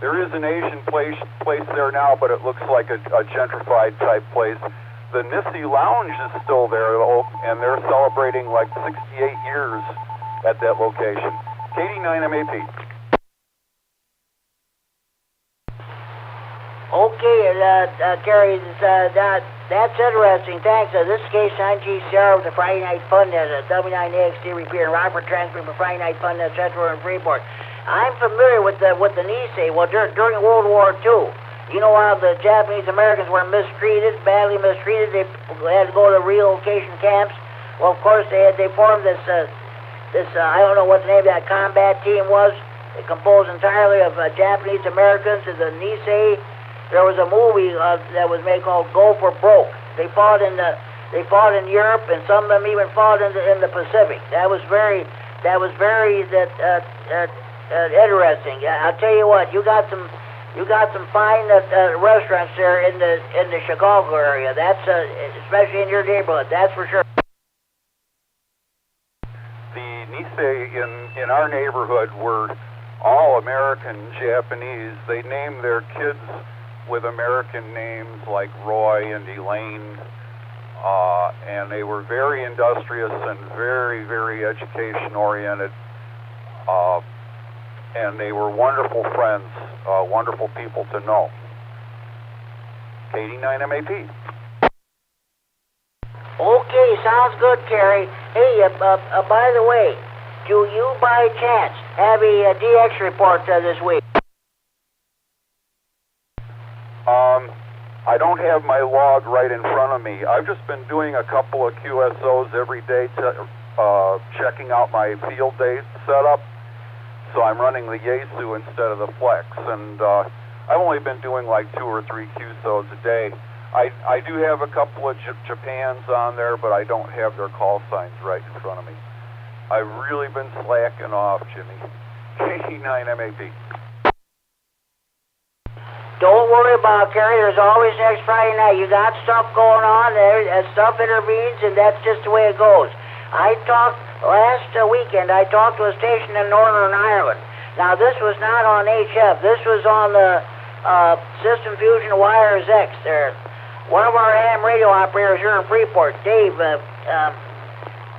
there is an Asian place there now, but it looks like a gentrified type place. The Nissi Lounge is still there, though, and they're celebrating like 68 years at that location. KD9MED. Okay, Gary, that's interesting. Thanks. This is K9GCR with the Friday Night Fun at W9AXD Repeater, Rockford transmitting for Friday Night Fun at Central and Freeport. I'm familiar with the Nisei. Well, during World War II, you know how the Japanese Americans were mistreated, badly mistreated. They had to go to relocation camps. Well, of course, they formed this I don't know what the name of that combat team was. It composed entirely of Japanese Americans. The Nisei. There was a movie that was made called "Go for Broke." They fought in Europe, and some of them even fought in the Pacific. That was very interesting. I'll tell you what, you got some You got some fine restaurants there in the Chicago area. That's especially in your neighborhood. That's for sure. The Nisei in our neighborhood were all American Japanese. They named their kids with American names like Roy and Elaine, and they were very industrious and very, very education oriented, and they were wonderful friends, wonderful people to know. KD9MED. Okay, sounds good, Kerry. Hey, by the way, do you by chance have a DX report this week? I don't have my log right in front of me. I've just been doing a couple of QSOs every day, checking out my field day setup. So I'm running the Yaesu instead of the Flex, and I've only been doing like 2 or 3 QSOs a day. I do have a couple of Japans on there, but I don't have their call signs right in front of me. I've really been slacking off, Jimmy. KD9MED. Don't worry about it, Kerry. There's always next Friday night. You got stuff going on there, stuff intervenes, and that's just the way it goes. I talked last weekend. I talked to a station in Northern Ireland. Now this was not on HF. This was on the System Fusion Wires X. There, one of our ham radio operators here in Freeport, Dave,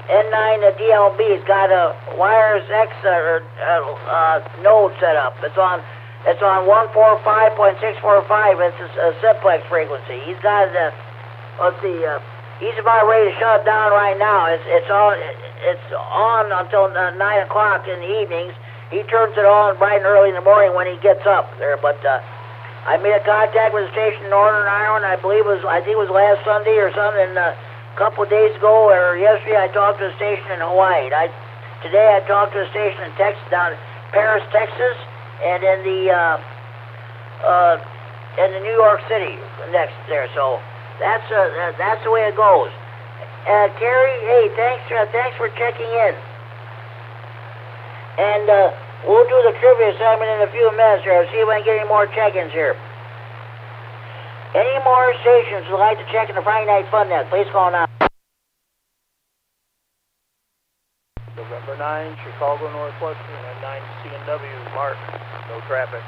N9DLB's got a Wires X node set up. It's on 145.645. It's a simplex frequency. He's got let's see. He's about ready to shut it down right now. It's on until 9 o'clock in the evenings. He turns it on bright and early in the morning when he gets up there. But I made a contact with the station in Northern Ireland. I think it was last Sunday or something. A couple of days ago or yesterday, I talked to a station in Hawaii. Today I talked to a station in Texas, down in Paris, Texas, and in the New York City next there. So that's the way it goes. Kerry, hey, thanks for checking in. And we'll do the trivia segment in a few minutes here. See if I can get any more check-ins here. Any more stations would like to check in the Friday Night Fun Net, please call now. November 9, Chicago Northwestern, and 9 C&W, Mark. No traffic.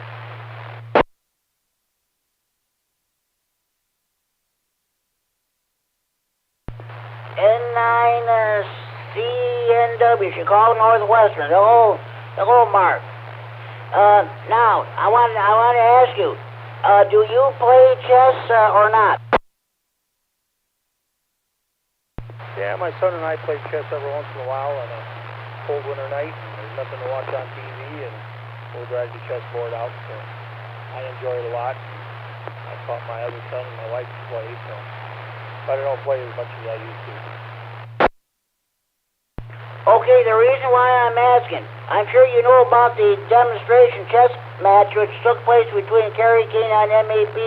N9 CNW, Chicago Northwestern. Hello, Mark. Now I want to ask you, do you play chess or not? Yeah, my son and I play chess every once in a while on a cold winter night. And there's nothing to watch on TV, and we'll drag the chessboard out. So I enjoy it a lot. I taught my other son and my wife to play, so but I don't play as much as I used to. Okay, the reason why I'm asking, I'm sure you know about the demonstration chess match which took place between Kerry K9MED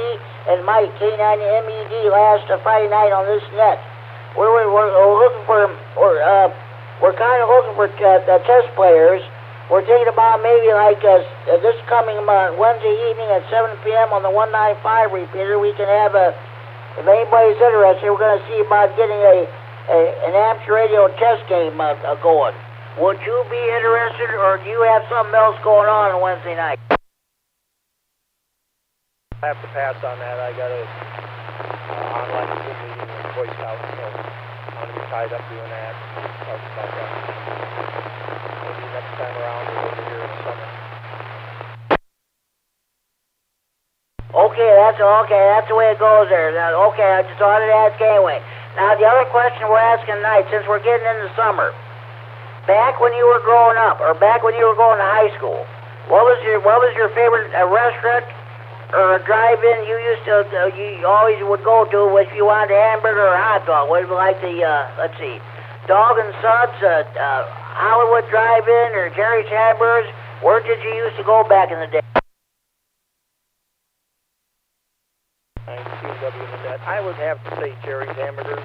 and Mike K9MED last Friday night on this net. We're looking for we're kind of looking for chess players. We're thinking about maybe like this coming Wednesday evening at 7 p.m. on the 195 repeater. We can have if anybody's interested, we're going to see about getting an amateur radio chess game going. Would you be interested, or do you have something else going on Wednesday night? I have to pass on that. I got a online Zoom meeting with Boy Scouts, so I'm going to be tied up doing that. Talk about that. Maybe next time around or over here in the summer. Okay, that's the way it goes there. Now, okay, I just thought I'd ask anyway. Now, the other question we're asking tonight, since we're getting into summer, back when you were growing up, or back when you were going to high school, what was your favorite restaurant or a drive-in you always would go to if you wanted a hamburger or a hot dog? What would you like the let's see, Dog and Suds, Hollywood Drive-In, or Jerry's Hamburgers? Where did you used to go back in the day? I would have to say Jerry's Hamburgers.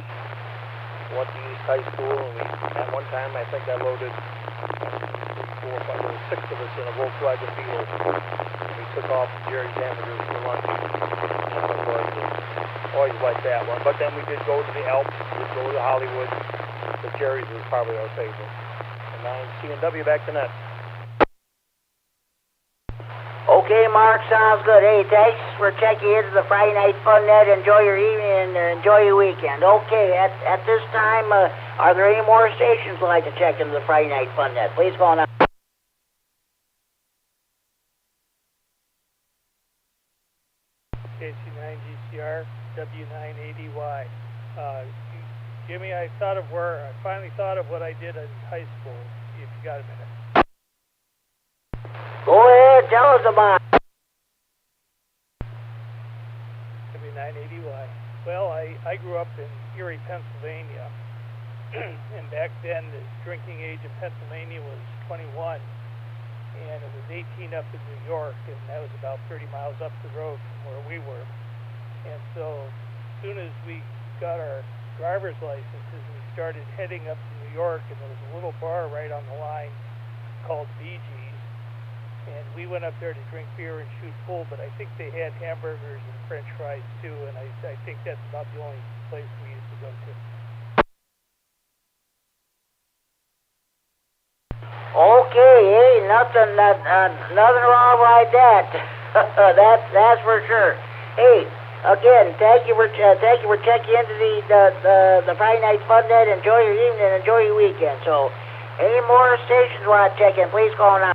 Went to East High School, and at one time I think I loaded 1, 2, 3, 4, there were 6 of us in a Volkswagen Beetle. And we took off to Jerry's Hamburgers for lunch. And of course, always liked that one. But then we did go to the Alps, we did go to Hollywood. But Jerry's was probably our favorite. And now C&W back to net. Okay, Mark, sounds good. Hey, thanks for checking into the Friday Night Fun Net. Enjoy your evening and enjoy your weekend. Okay, at this time, are there any more stations you'd like to check into the Friday Night Fun Net? Please call now. KC9GCR, W9ADY. Jimmy, I finally thought of what I did in high school, if you got a minute. Go ahead, tell us about it. W9ADY. Well, I grew up in Erie, Pennsylvania, and back then the drinking age in Pennsylvania was 21, and it was 18 up in New York, and that was about 30 miles up the road from where we were. And so as soon as we got our driver's licenses, we started heading up to New York, and there was a little bar right on the line called BG's, and we went up there to drink beer and shoot pool, but I think they had hamburgers and french fries too, and I think that's about the only place we used to go to. Okay, hey, nothing wrong like that. That's for sure. Hey, again, thank you for checking into the Friday Night Fun Net. Enjoy your evening and enjoy your weekend. So, any more stations want to check in, please call now.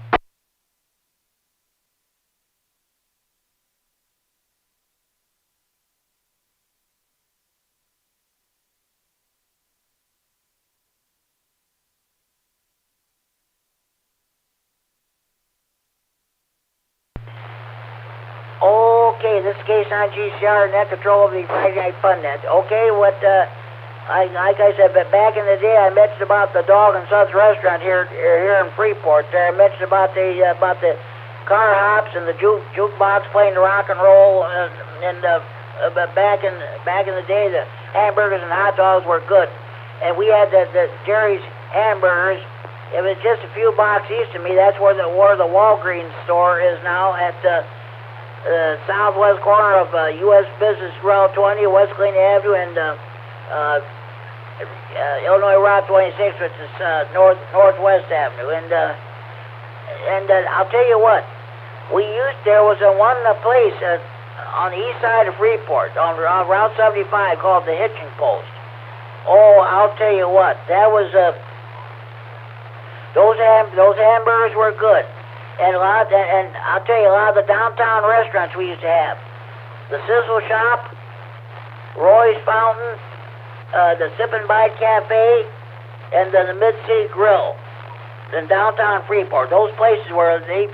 Okay, this is K9GCR, net control of the Friday Night Fun Net. Okay, like I said, but back in the day, I mentioned about the Dog and Sons restaurant here in Freeport. There, I mentioned about the car hops and the jukebox playing the rock and roll. But back in the day, the hamburgers and hot dogs were good, and we had the Jerry's Hamburgers. It was just a few blocks east of me. That's where the Walgreens store is now at the southwest corner of U.S. Business Route 20, West Clean Avenue, and Illinois Route 26, which is Northwest Avenue. And I'll tell you what, there was one place on the east side of Freeport, on Route 75, called the Hitching Post. Oh, I'll tell you what, that was those hamburgers were good. And I'll tell you, a lot of the downtown restaurants we used to have. The Sizzle Shop, Roy's Fountain, the Sip and Bite Cafe, and then the Mid-City Grill in downtown Freeport. Those places where they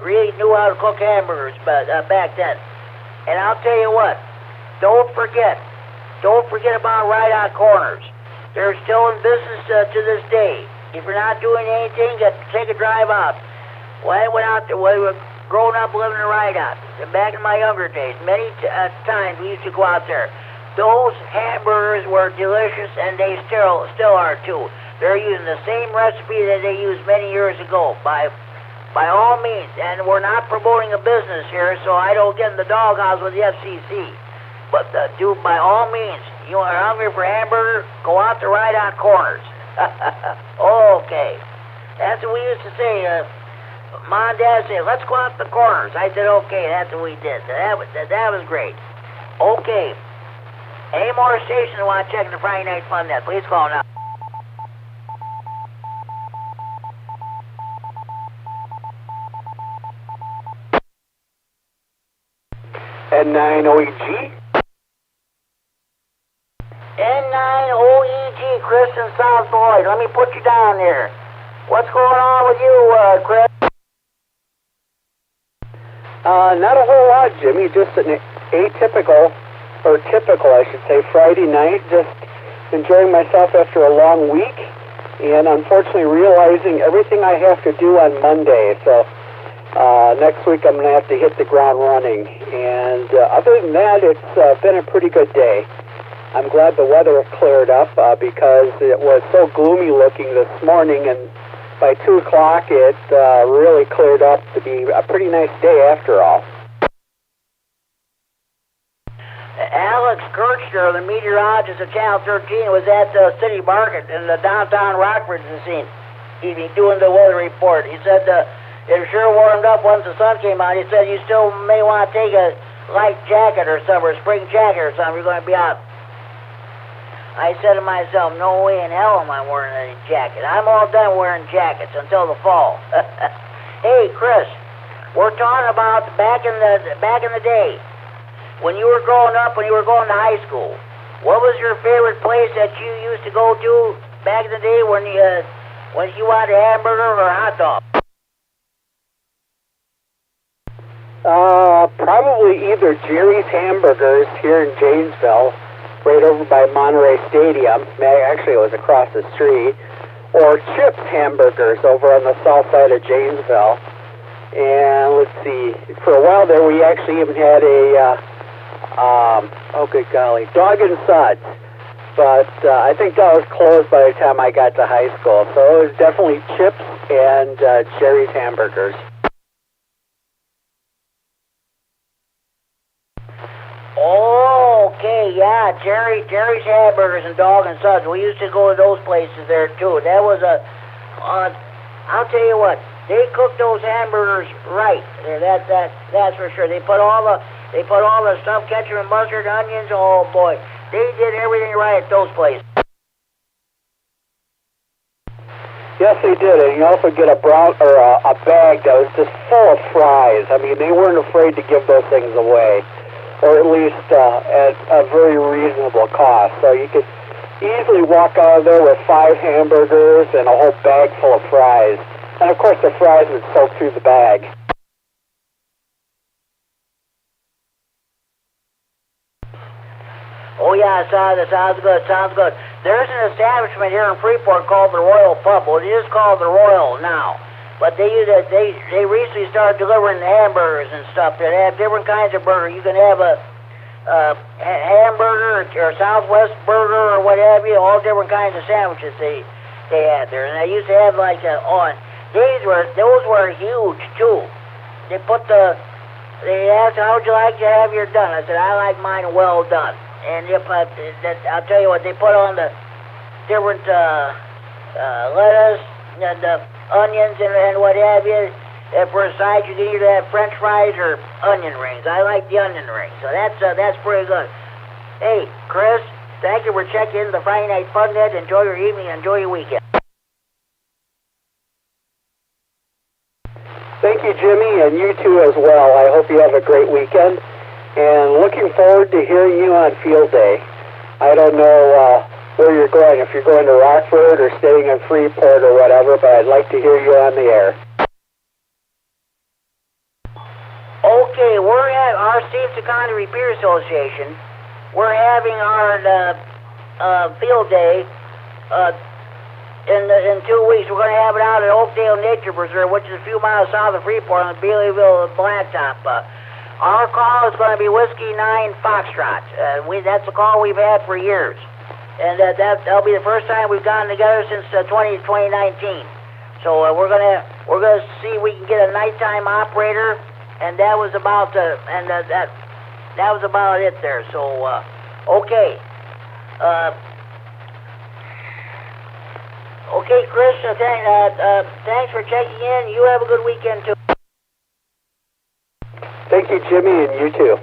really knew how to cook hamburgers back then. And I'll tell you what, don't forget about Ride-Out Corners. They're still in business to this day. If you're not doing anything, take a drive out. Well, I went out there, we were growing up living in Ride-Out. Back in my younger days, many times we used to go out there. Those hamburgers were delicious, and they still are too. They're using the same recipe that they used many years ago, by all means. And we're not promoting a business here, so I don't get in the doghouse with the FCC. But by all means, you are hungry for hamburger, go out to Ride-Out Corners. Okay. That's what we used to say. Mom and Dad said, let's go out to the corners. I said, okay, that's what we did. That was great. Okay. Any more stations want to check the Friday Night Fun Net, please call now. N9OEG? N9OEG, Chris in South Floyd. Let me put you down there. What's going on with you, Chris? Not a whole lot, Jimmy. Just an atypical, or typical, I should say, Friday night. Just enjoying myself after a long week, and unfortunately realizing everything I have to do on Monday. So next week I'm going to have to hit the ground running. And other than that, it's been a pretty good day. I'm glad the weather cleared up because it was so gloomy looking this morning, and by 2 o'clock, it really cleared up to be a pretty nice day after all. Alex Kirchner, the meteorologist of Channel 13, was at the city market in the downtown Rockford this evening doing the weather report. He said it sure warmed up once the sun came out. He said you still may want to take a light jacket or something, or a spring jacket or something. You're going to be out. I said to myself, no way in hell am I wearing any jacket. I'm all done wearing jackets until the fall. Hey, Chris, we're talking about back in the day. When you were growing up, when you were going to high school, what was your favorite place that you used to go to back in the day when you wanted a hamburger or a hot dog? Probably either Jerry's Hamburgers here in Janesville, right over by Monterey Stadium. Actually, it was across the street. Or Chip's Hamburgers over on the south side of Janesville. And let's see, for a while there, we actually even had a oh good golly, Dog and Suds. But I think that was closed by the time I got to high school. So it was definitely Chips and Jerry's Hamburgers. Oh, okay, yeah, Jerry's Hamburgers and Dog and Suds. We used to go to those places there too. That was I'll tell you what, they cooked those hamburgers right. That's for sure. They put all the stuff, ketchup and mustard, onions. Oh boy, they did everything right at those places. Yes, they did, and you also get a bag that was just full of fries. I mean, they weren't afraid to give those things away, or at least at a very reasonable cost. So you could easily walk out of there with 5 hamburgers and a whole bag full of fries. And of course, the fries would soak through the bag. Oh yeah, sounds good. There's an establishment here in Freeport called the Royal Pub. Well, it is called the Royal now, but they recently started delivering hamburgers and stuff. They have different kinds of burger. You can have a hamburger or Southwest burger or what have you. All different kinds of sandwiches they had there, and they used to have like those were huge too. They asked, how would you like to have yours done? I said, I like mine well done. And I'll tell you what, they put on the different lettuce and onions and what have you. And for a side, you can either have French fries or onion rings. I like the onion rings, so that's pretty good. Hey, Chris, thank you for checking in the Friday Night Fun Net. Enjoy your evening, enjoy your weekend. Thank you, Jimmy, and you too as well. I hope you have a great weekend, and looking forward to hearing you on field day. I don't know where you're going, if you're going to Rockford or staying in Freeport or whatever, but I'd like to hear you on the air. Okay, we're at our K9RFD Repeater Association. We're having our field day in 2 weeks. We're going to have it out at Oakdale Nature Preserve, which is a few miles south of Freeport on the Baileyville Blacktop. Our call is going to be Whiskey 9 Foxtrot. That's a call we've had for years, and that'll be the first time we've gotten together since 2019. So we're gonna see if we can get a nighttime operator, and that was about that was about it there. So okay. Okay, Chris, thanks for checking in. You have a good weekend, too. Thank you, Jimmy, and you too.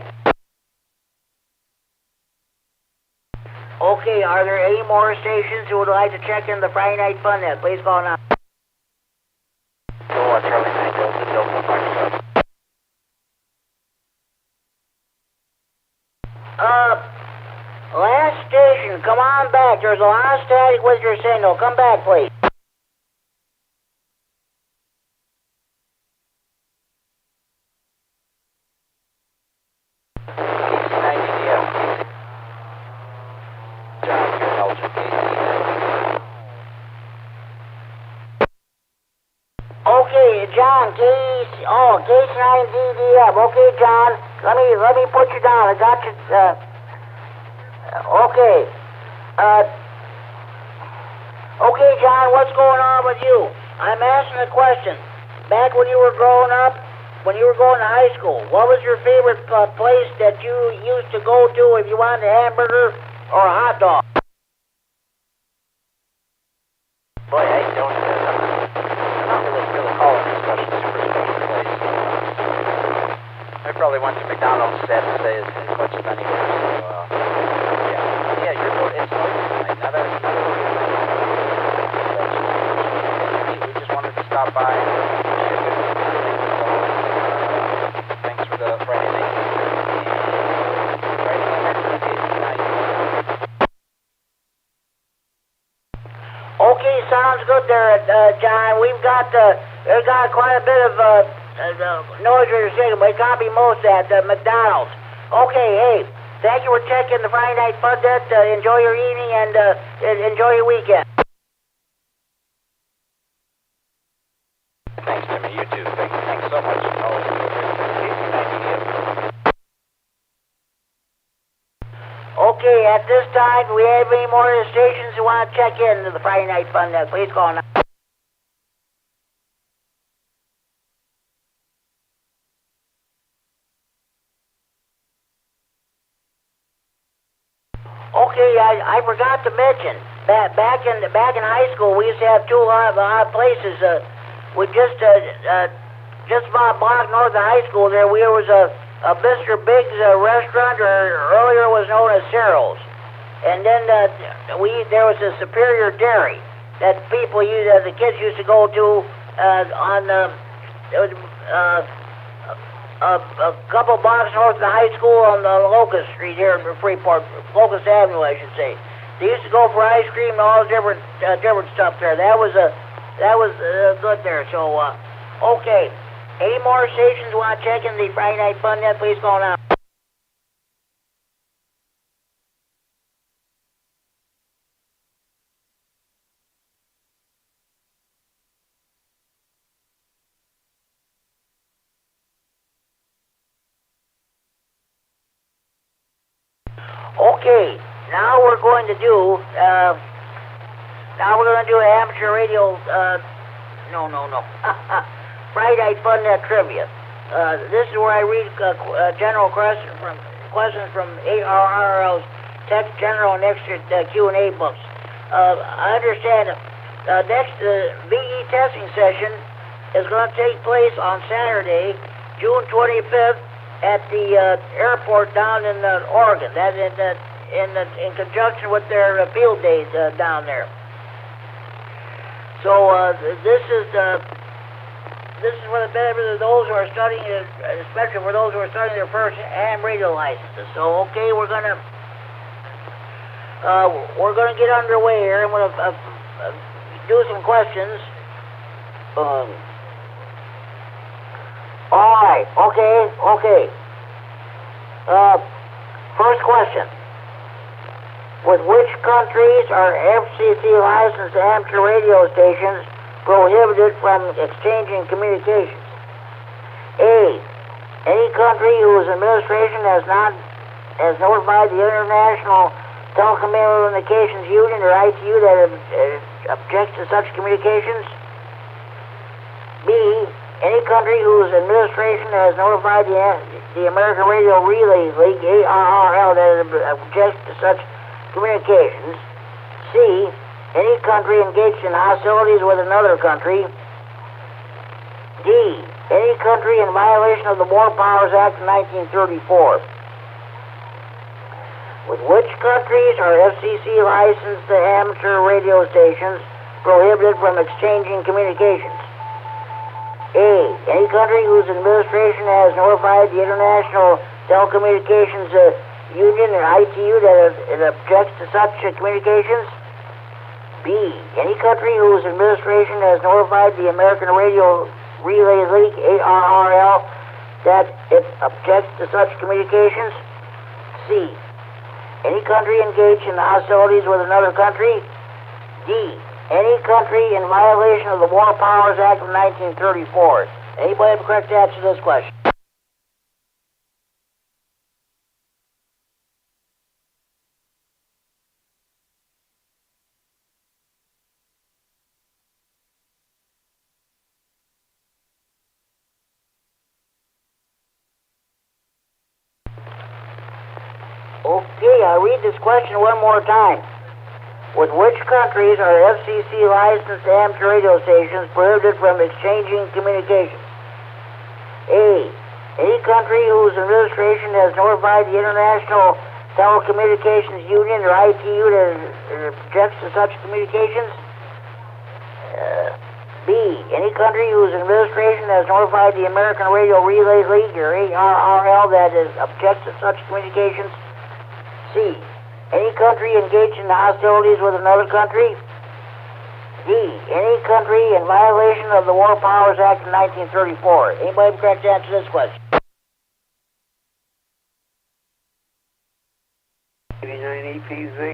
Okay, are there any more stations who would like to check in the Friday Night Fun Net? Please call now. Last station, come on back. There's a lot of static with your signal. Come back, please. Okay, John, K9RFD. Okay, John, let me put you down. I got you. Okay. Okay, John, what's going on with you? I'm asking a question. Back when you were growing up, when you were going to high school, what was your favorite place that you used to go to if you wanted a hamburger or a hot dog? Boy, I don't really recall any special, super special place. I probably went to McDonald's, sad to say, as much as anywhere. So, yeah, your boat is noisy tonight. Not a we just wanted to stop by. Thanks for the Friday night. Friday night tonight. Okay, sounds good there, John. We've got quite a bit of noise you're saying, but copy most at McDonald's. Okay, hey, thank you for checking the Friday Night Fun Net. Enjoy your evening and enjoy your weekend. Thanks, Jimmy. You too. Thanks so much. Okay, at this time, do we have any more stations who want to check in to the Friday Night Fun Net? Please call now. Okay, I forgot to mention back in high school we used to have two odd places. We just about a block north of high school there was a Mr. Big's restaurant, or earlier was known as Cyril's, and then there was a Superior Dairy that the kids used to go to on a couple blocks north of the high school on Locust Street here in Freeport, Locust Avenue, I should say. They used to go for ice cream and all different stuff there. That was good there. So, okay. Any more stations want to check in the Friday Night Fun Net? Please call now. Okay, now we're going to do amateur radio. No. Friday Night Fun Net trivia. This is where I read general questions from ARRL's Tech General and Extra Q&A books. I understand next VE testing session is going to take place on Saturday, June 25th, at the airport down in Oregon. That in conjunction with their field days down there. So this is for the benefit of those who are studying, especially for those who are studying their first ham radio licenses. So okay, we're gonna get underway here. I'm gonna do some questions. All right. Okay. First question. With which countries are FCC licensed amateur radio stations prohibited from exchanging communications? A. Any country whose administration has notified the International Telecommunications Union or ITU that it objects to such communications. B. Any country whose administration has notified the American Radio Relay League, ARRL, that it objects to such communications. C. Any country engaged in hostilities with another country. D. Any country in violation of the War Powers Act of 1934. With which countries are FCC licensed amateur radio stations prohibited from exchanging communications? A. Any country whose administration has notified the International Telecommunications Union or ITU that it objects to such communications. B. Any country whose administration has notified the American Radio Relay League, ARRL, that it objects to such communications. C. Any country engaged in hostilities with another country. D. Any country in violation of the War Powers Act of 1934. Anybody have a correct answer to this question? Okay, I'll read this question one more time. With which countries are FCC licensed amateur radio stations prohibited from exchanging communications? A. Any country whose administration has notified the International Telecommunications Union or ITU that it objects to such communications? B. Any country whose administration has notified the American Radio Relay League or ARRL that it objects to such communications? C. Any country engaged in hostilities with another country? D. Any country in violation of the War Powers Act of 1934. Anybody correct to answer this question? KD9EPZ.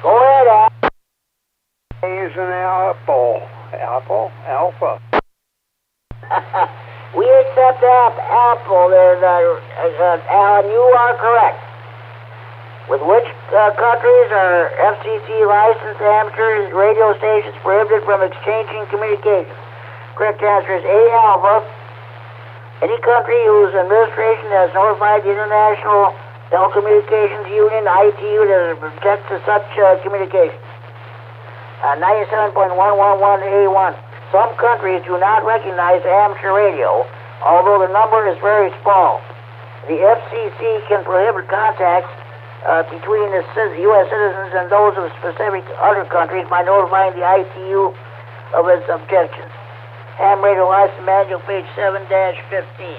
Go ahead, Al. A is an apple. Apple? Alpha. We accept Apple there, Alan. You are correct. With which countries are FCC licensed amateur radio stations prohibited from exchanging communications? Correct answer is A, Alpha. Any country whose administration has notified the International Telecommunications Union, ITU, that objects to such communications. 97.111A1. Some countries do not recognize amateur radio, although the number is very small. The FCC can prohibit contacts between the U.S. citizens and those of specific other countries by notifying the ITU of its objections. Ham Radio License Manual, page 7-15.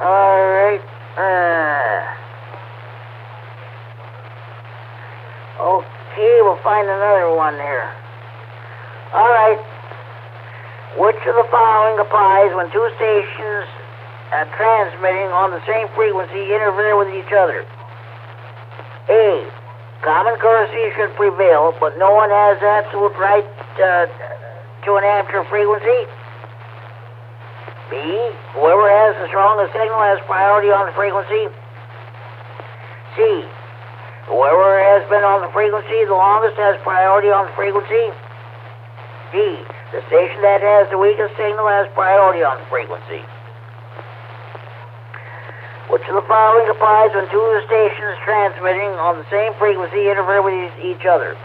All right. Okay, we'll find another one there. All right. Which of the following applies when two stations transmitting on the same frequency interfere with each other? A. Common courtesy should prevail, but no one has absolute right to an amateur frequency. B. Whoever has the strongest signal has priority on the frequency. C. Whoever has been on the frequency the longest has priority on the frequency. D. The station that has the weakest signal has priority on the frequency. Which of the following applies when two stations transmitting on the same frequency interfere with each other?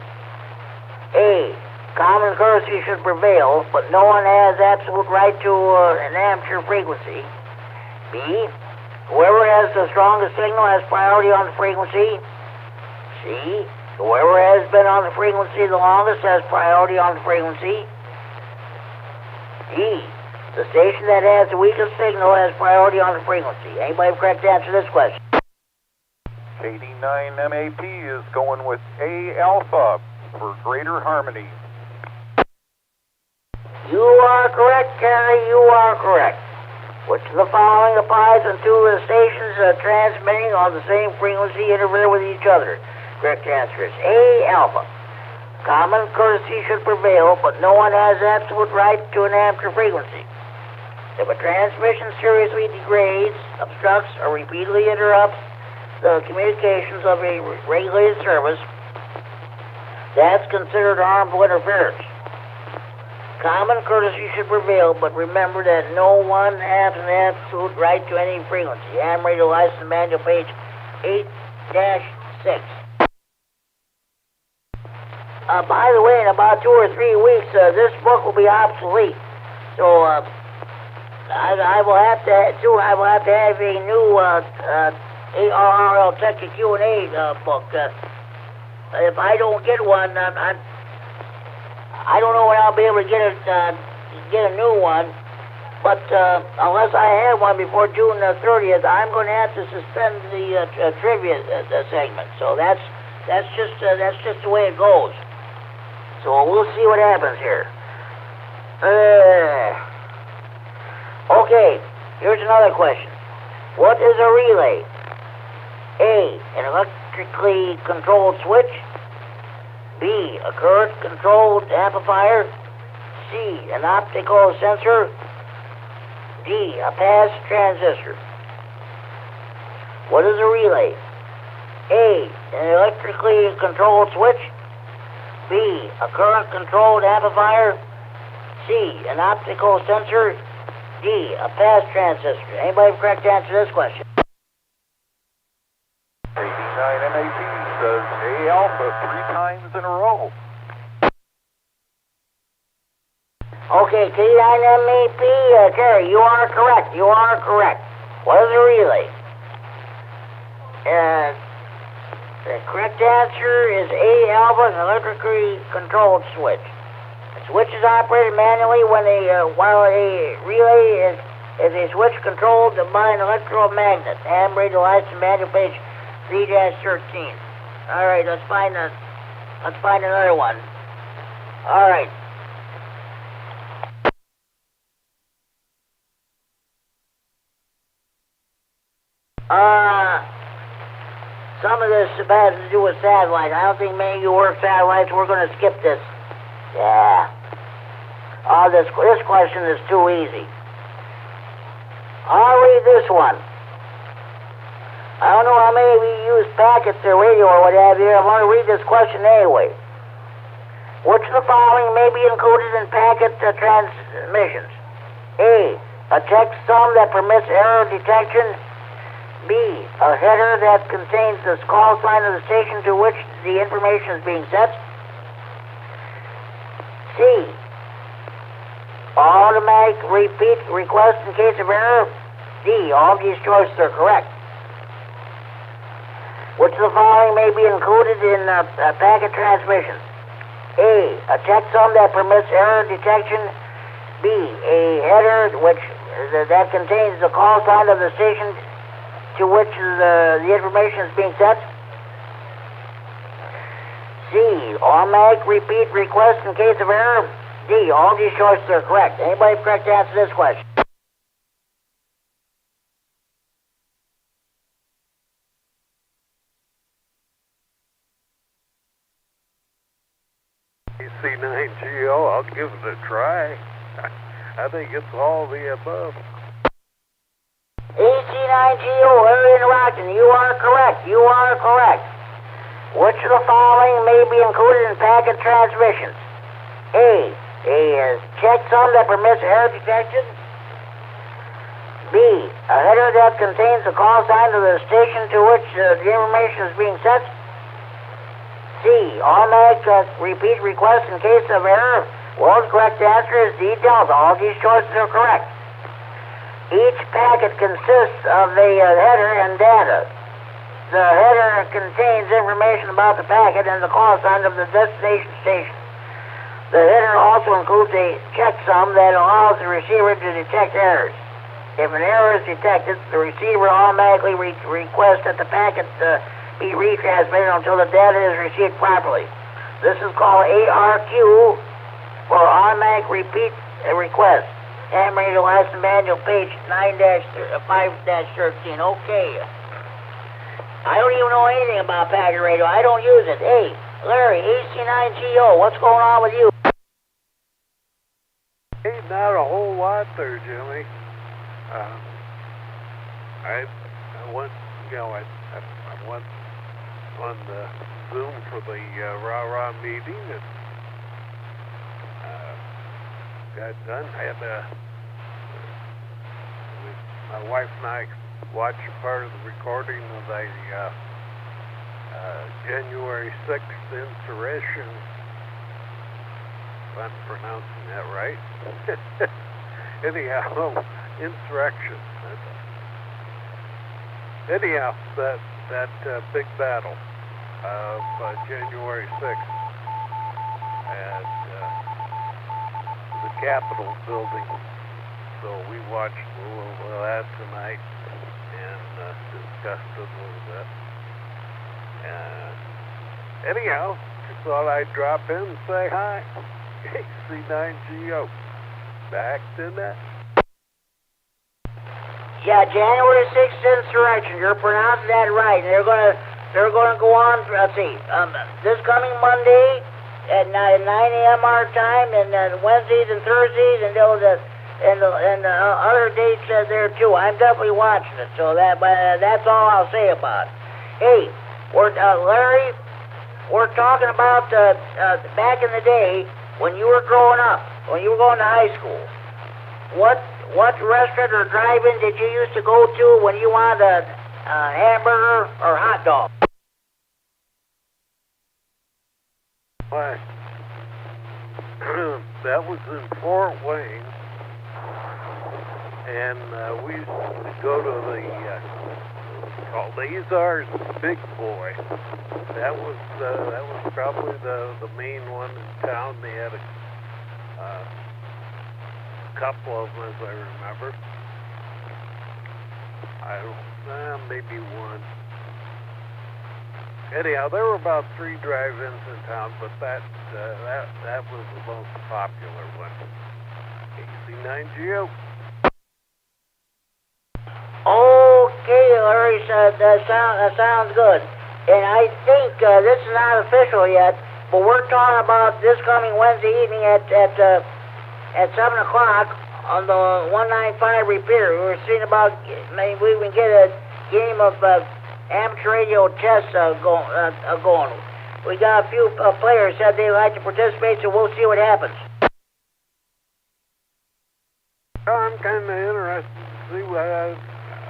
A. Common courtesy should prevail, but no one has absolute right to an amateur frequency. B. Whoever has the strongest signal has priority on the frequency. C. Whoever has been on the frequency the longest has priority on the frequency. D. The station that has the weakest signal has priority on the frequency. Anybody correct to answer this question? KD9MED is going with A Alpha for greater harmony. You are correct, Kerry. You are correct. Which of the following applies when two stations transmitting on the same frequency interfere with each other? Correct answer is A Alpha. Common courtesy should prevail, but no one has absolute right to an amateur frequency. If a transmission seriously degrades, obstructs, or repeatedly interrupts the communications of a regulated service, that's considered harmful interference. Common courtesy should prevail, but remember that no one has an absolute right to any frequency. Ham Radio License Manual, page 8-6. By the way, in about 2 or 3 weeks, this book will be obsolete. So I will have to have a new ARRL Tech Q&A book. If I don't get one, I don't know when I'll be able to get a new one. But unless I have one before June 30th, I'm going to have to suspend the trivia segment. So that's just the way it goes. So we'll see what happens here. Okay, here's another question. What is a relay? A. An electrically controlled switch. B. A current-controlled amplifier. C. An optical sensor. D. A pass transistor. What is a relay? A. An electrically controlled switch. B. A current-controlled amplifier. C. An optical sensor. D, a pass transistor. Anybody correct to answer this question? KD9MED says A alpha 3 times in a row. Okay, KD9MED, Terry, you are correct. You are correct. What is a relay? The correct answer is A alpha, an electrically controlled switch. The switch is operated manually while a relay is a switch controlled by an electromagnet. Handbrake license manual page 3-13. All right, let's find another one. All right. Some of this has to do with satellites. I don't think many of you work satellites. We're going to skip this. Yeah. This question is too easy. I'll read this one. I don't know how many of you use packets or radio or what have you. I'm going to read this question anyway. Which of the following may be included in packet transmissions? A, a checksum that permits error detection. B, a header that contains the call sign of the station to which the information is being sent. C, automatic repeat request in case of error. D, all these choices are correct. Which of the following may be included in packet transmission? A, a checksum that permits error detection. B, a header that contains the call sign of the station to which the information is being sent. C, automatic repeat request in case of error. D, all these choices are correct. Anybody correct to answer this question? KC9GO, I'll give it a try. I think it's all the above. KD9GO, Larry interrupting. You are correct. You are correct. Which of the following may be included in packet transmissions? A checksum that permits error detection. B, a header that contains the call sign of the station to which the information is being sent. C, automatic repeat request in case of error. Well, the correct answer is D, delta. All these choices are correct. Each packet consists of a header and data. The header contains information about the packet and the call sign of the destination station. The header also includes a checksum that allows the receiver to detect errors. If an error is detected, the receiver automatically requests that the packet be retransmitted until the data is received properly. This is called ARQ, for automatic repeat request. Handbrake license manual page 5-13. Okay. I don't even know anything about packet radio. I don't use it. Hey, Larry, AC9GO, what's going on with you? Hey, not a whole lot there, Jimmy. I went, I went on the Zoom for the rah-rah meeting and got done. My wife and I watched a part of the recording of the January 6th insurrection, if I'm pronouncing that right. Anyhow, insurrection. Anyhow, that big battle of January 6th at the Capitol building. So we watched a little of that tonight and discussed it a little bit. Anyhow, just thought I'd drop in and say hi. KC9GO. Back to that. Yeah, January 6th insurrection. You're pronouncing that right. They're gonna go on. Let's see. This coming Monday at 9 a.m. our time, and Wednesdays and Thursdays, and the other dates there too. I'm definitely watching it. So that's all I'll say about it. Hey, Larry, we're talking about back in the day when you were growing up, when you were going to high school. What what restaurant or drive-in did you used to go to when you wanted a hamburger or hot dog? Why, that was in Fort Wayne, and we used to go to the called Azar's Big Boy. That was probably the main one in town. They had a couple of them, as I remember. Maybe one. Anyhow, there were about 3 drive-ins in town, but that was the most popular one. KC9GO. Okay, Larry, that sounds good. And I think this is not official yet, but we're talking about this coming Wednesday evening at 7 o'clock on the 195 Repeater. We were seeing about maybe we can get a game of amateur radio chess going. We got a few players said they'd like to participate, so we'll see what happens. I'm kind of interested to see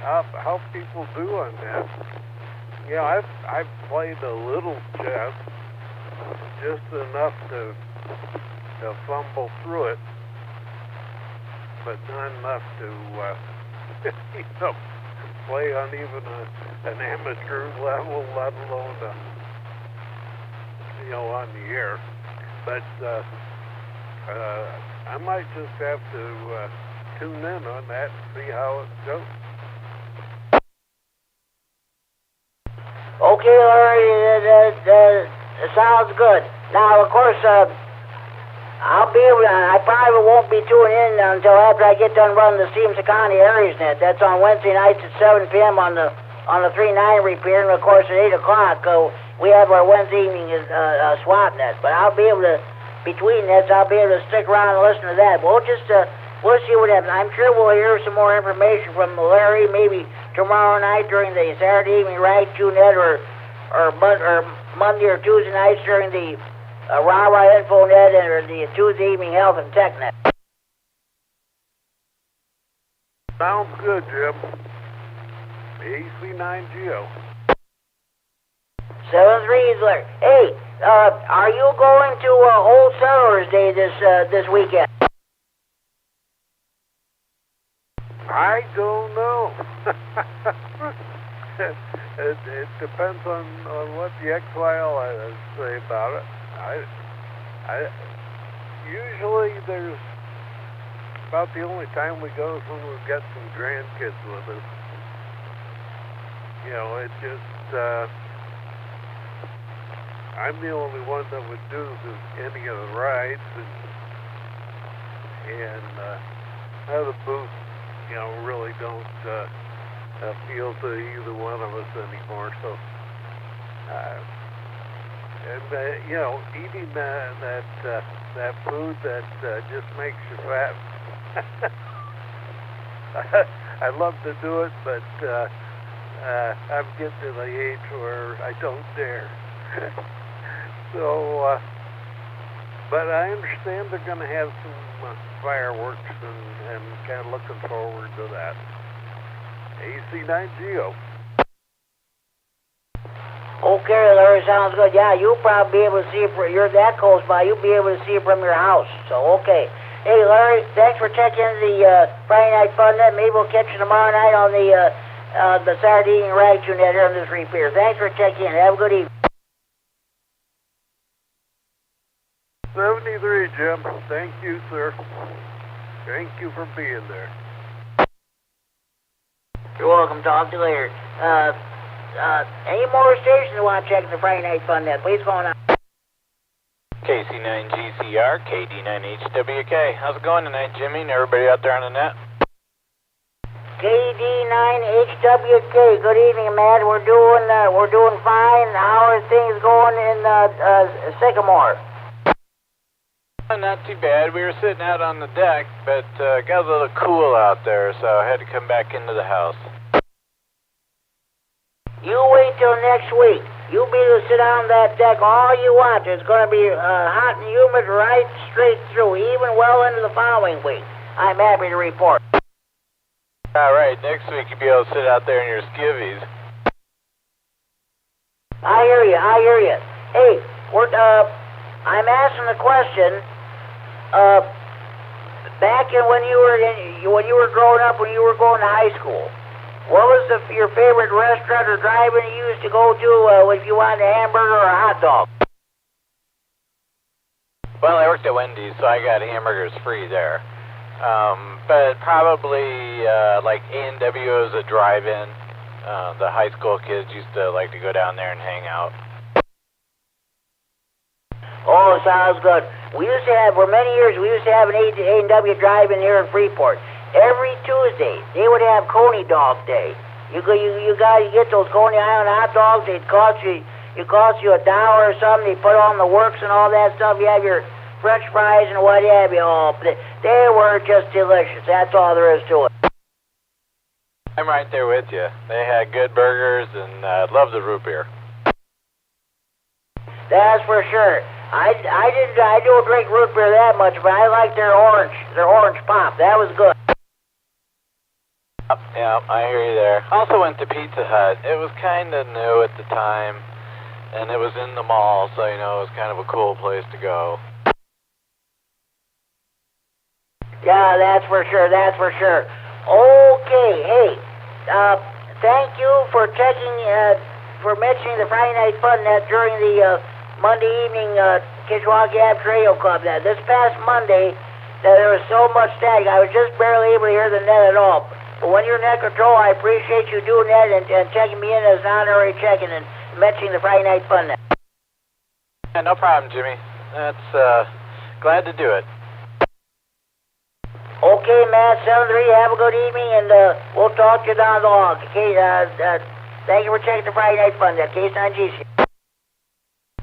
how people do on that. You know, I've played a little chess, just enough to fumble through it, but not enough to play on even an amateur level, let alone on the air. But I might just have to tune in on that and see how it goes. Okay, Larry, that sounds good. Now, of course, I probably won't be tuning in until after I get done running the Stevens County Areas Net. That's on Wednesday nights at 7 p.m. on the 3-9 Repeater, and of course at 8 o'clock we have our Wednesday evening swap net. But I'll be able to, between nets, I'll be able to stick around and listen to that. We'll see what happens. I'm sure we'll hear some more information from Larry maybe tomorrow night during the Saturday evening Rag 2 net or Monday or Tuesday nights during the Rah-Rah Info net or the Tuesday evening Health and Tech net. Sounds good, Jim. AC9GO. 7-3 is Larry. Hey, are you going to Old Settlers Day this weekend? I don't know. It depends on what the X-File say about it. I usually there's about the only time we go is when we've got some grandkids with us. You know, it just I'm the only one that would do any of the rides, and the booths, really don't appeal to either one of us anymore. So, eating that food that just makes you fat. I love to do it, but I'm getting to the age where I don't dare. So, but I understand they're going to have some fireworks, and kind of looking forward to that. AC9GO. Okay, Larry, sounds good. Yeah, you'll probably be able to see it. You're that close by, you'll be able to see it from your house. So, okay. Hey, Larry, thanks for checking the Friday Night Fun Net. Maybe we'll catch you tomorrow night on the Saturday evening Rag 2 Net here on this Repeater. Thanks for checking in. Have a good evening. 73, Jim. Thank you, sir. Thank you for being there. You're welcome. Talk to you later. Any more stations you want to check the Friday Night Fun Net? Please go on. KC9GCR, KD9HWK. How's it going tonight, Jimmy, and everybody out there on the net? KD9HWK. Good evening, Matt. We're doing fine. How are things going in Sycamore? Not too bad. We were sitting out on the deck, but got a little cool out there, so I had to come back into the house. You wait till next week. You'll be able to sit on that deck all you want. It's going to be hot and humid right straight through, even well into the following week. I'm happy to report. All right, next week you'll be able to sit out there in your skivvies. I hear you. Hey, I'm asking the question. Back in when you were growing up, when you were going to high school, what was your favorite restaurant or drive-in you used to go to if you wanted a hamburger or a hot dog? Well, I worked at Wendy's, so I got hamburgers free there. But probably like A&W as a drive-in. The high school kids used to like to go down there and hang out. Oh, sounds good. We used to have, for many years, we used to have an A&W drive-in here in Freeport. Every Tuesday, they would have Coney Dog Day. You get those Coney Island hot dogs. It cost you $1 or something. They put on the works and all that stuff. You have your French fries and what have you. Oh, they were just delicious. That's all there is to it. I'm right there with you. They had good burgers and love the root beer. That's for sure. I don't drink root beer that much, but I like their orange pop. That was good. Yeah, I hear you there. Also went to Pizza Hut. It was kind of new at the time, and it was in the mall, so it was kind of a cool place to go. Yeah, that's for sure. Okay, hey, thank you for for mentioning the Friday Night Fun Net during the Monday evening Kishwaukee Abs Radio Club. This past Monday, there was so much static, I was just barely able to hear the net at all. But when you're net control, I appreciate you doing that and checking me in as an honorary check-in and mentioning the Friday Night Fun Net. Yeah, no problem, Jimmy. That's glad to do it. Okay, man, 7-3, have a good evening, and we'll talk to you down the line. Okay, thank you for checking the Friday Night Fun Net, K9GC.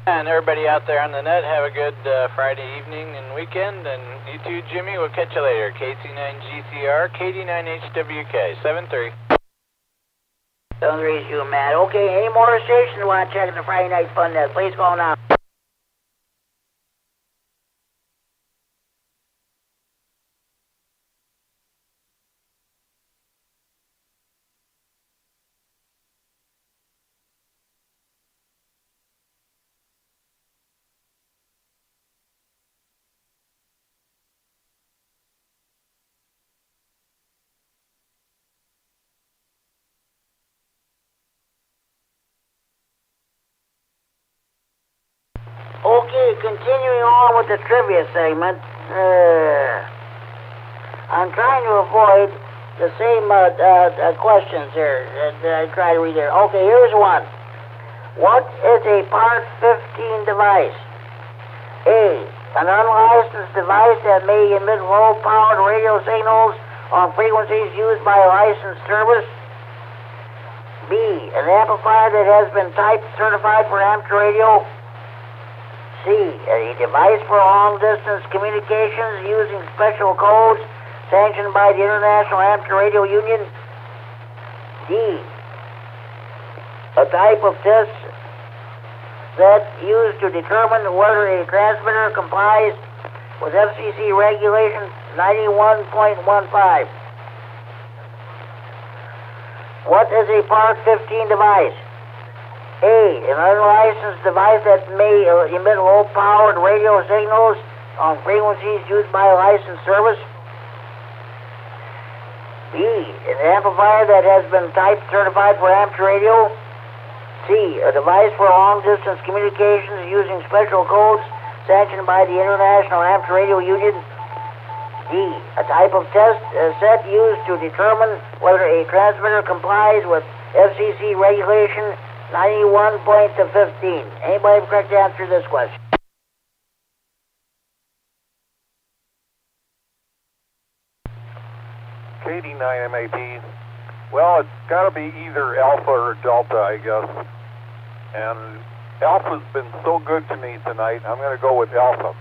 And everybody out there on the net, have a good Friday evening and weekend. And you too, Jimmy. We'll catch you later. KC9GCR, KD9HWK, 7-3. 7-3 is you, Matt. Okay, any more stations want to check the Friday Night Fun Net? Please call now. Okay, continuing on with the trivia segment. I'm trying to avoid the same questions here that I try to read there. Okay, here's one. What is a Part 15 device? A, an unlicensed device that may emit low-powered radio signals on frequencies used by a licensed service. B, an amplifier that has been type certified for amateur radio. C, a device for long-distance communications using special codes sanctioned by the International Amateur Radio Union. D, a type of test set used to determine whether a transmitter complies with FCC Regulation 91.15. What is a Part 15 device? A, an unlicensed device that may emit low-powered radio signals on frequencies used by a licensed service. B, an amplifier that has been type certified for amateur radio. C, a device for long-distance communications using special codes sanctioned by the International Amateur Radio Union. D, a type of test set used to determine whether a transmitter complies with FCC Regulation 91.15. Anybody have a correct answer to this question? KD9MED. Well, it's got to be either Alpha or Delta, I guess. And Alpha's been so good to me tonight, I'm going to go with Alpha.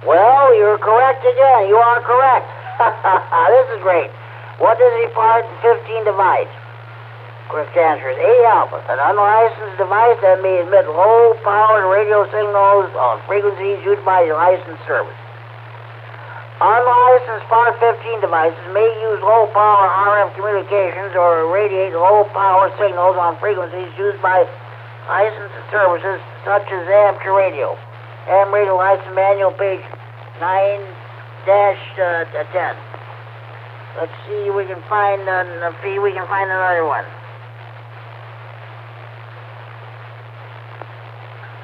Well, you're correct again. You are correct. This is great. What is a Part 15 device? Correct answer is A, Alpha, an unlicensed device that may emit low-powered radio signals on frequencies used by a licensed service. Unlicensed Part 15 devices may use low-power RF communications or radiate low-power signals on frequencies used by licensed services such as amateur radio. AM radio license manual, page 9-10. Let's see if we can find another one.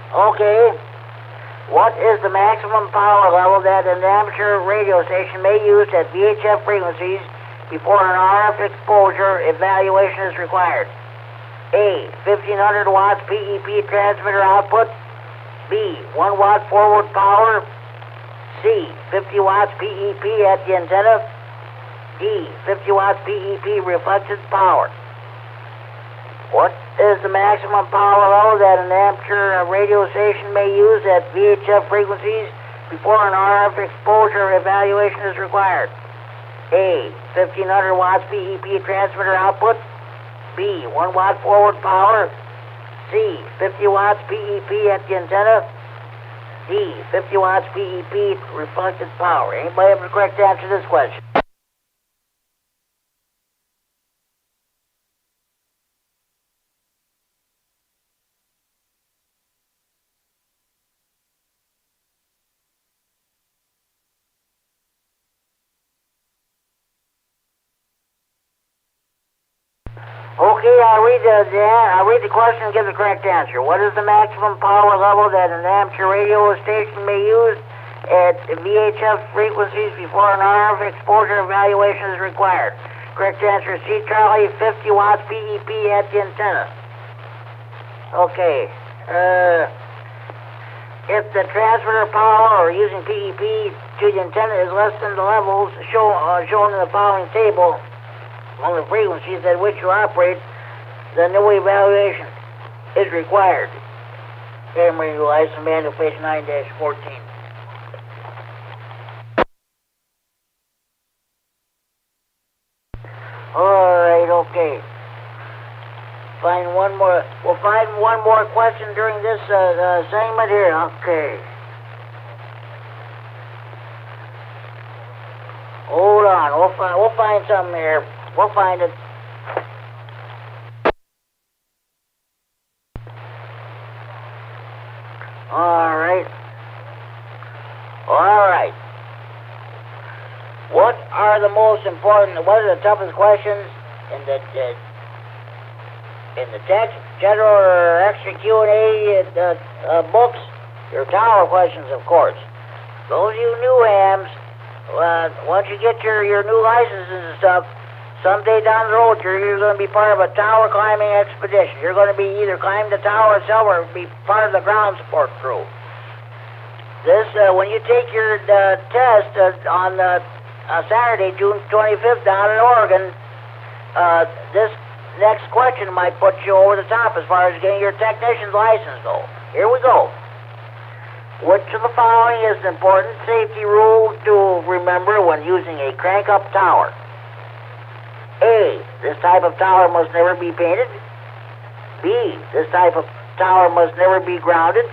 Okay. What is the maximum power level that an amateur radio station may use at VHF frequencies before an RF exposure evaluation is required? A. 1500 watts PEP transmitter output. B. 1 watt forward power. C. 50 watts PEP at the antenna. D. 50 watts PEP reflected power. What is the maximum power level that an amateur radio station may use at VHF frequencies before an RF exposure evaluation is required? A. 1500 watts PEP transmitter output. B. 1 watt forward power. C. 50 watts PEP at the antenna. D. 50 watts PEP reflected power. Anybody have the correct answer to this question? Okay, I'll read the question and give the correct answer. What is the maximum power level that an amateur radio station may use at VHF frequencies before an RF exposure evaluation is required? Correct answer, C. Charlie, 50 watts PEP at the antenna. Okay. If the transmitter power or using PEP to the antenna is less than the levels shown in the following table on the frequencies at which you operate, then no evaluation is required. AM radio license manual, page 9-14. Alright, okay. We'll find one more question during this segment here. Okay. Hold on, we'll find something here. We'll find it. All right. What are the toughest questions in the text, general or extra Q&A books? Your tower questions, of course. Those of you new hams, once you get your new licenses and stuff, someday down the road, you're going to be part of a tower climbing expedition. You're going to be either climb the tower itself or be part of the ground support crew. This, when you take your test on Saturday, June 25th, down in Oregon, this next question might put you over the top as far as getting your technician's license, though. Here we go. Which of the following is an important safety rule to remember when using a crank-up tower? A. This type of tower must never be painted. B. This type of tower must never be grounded.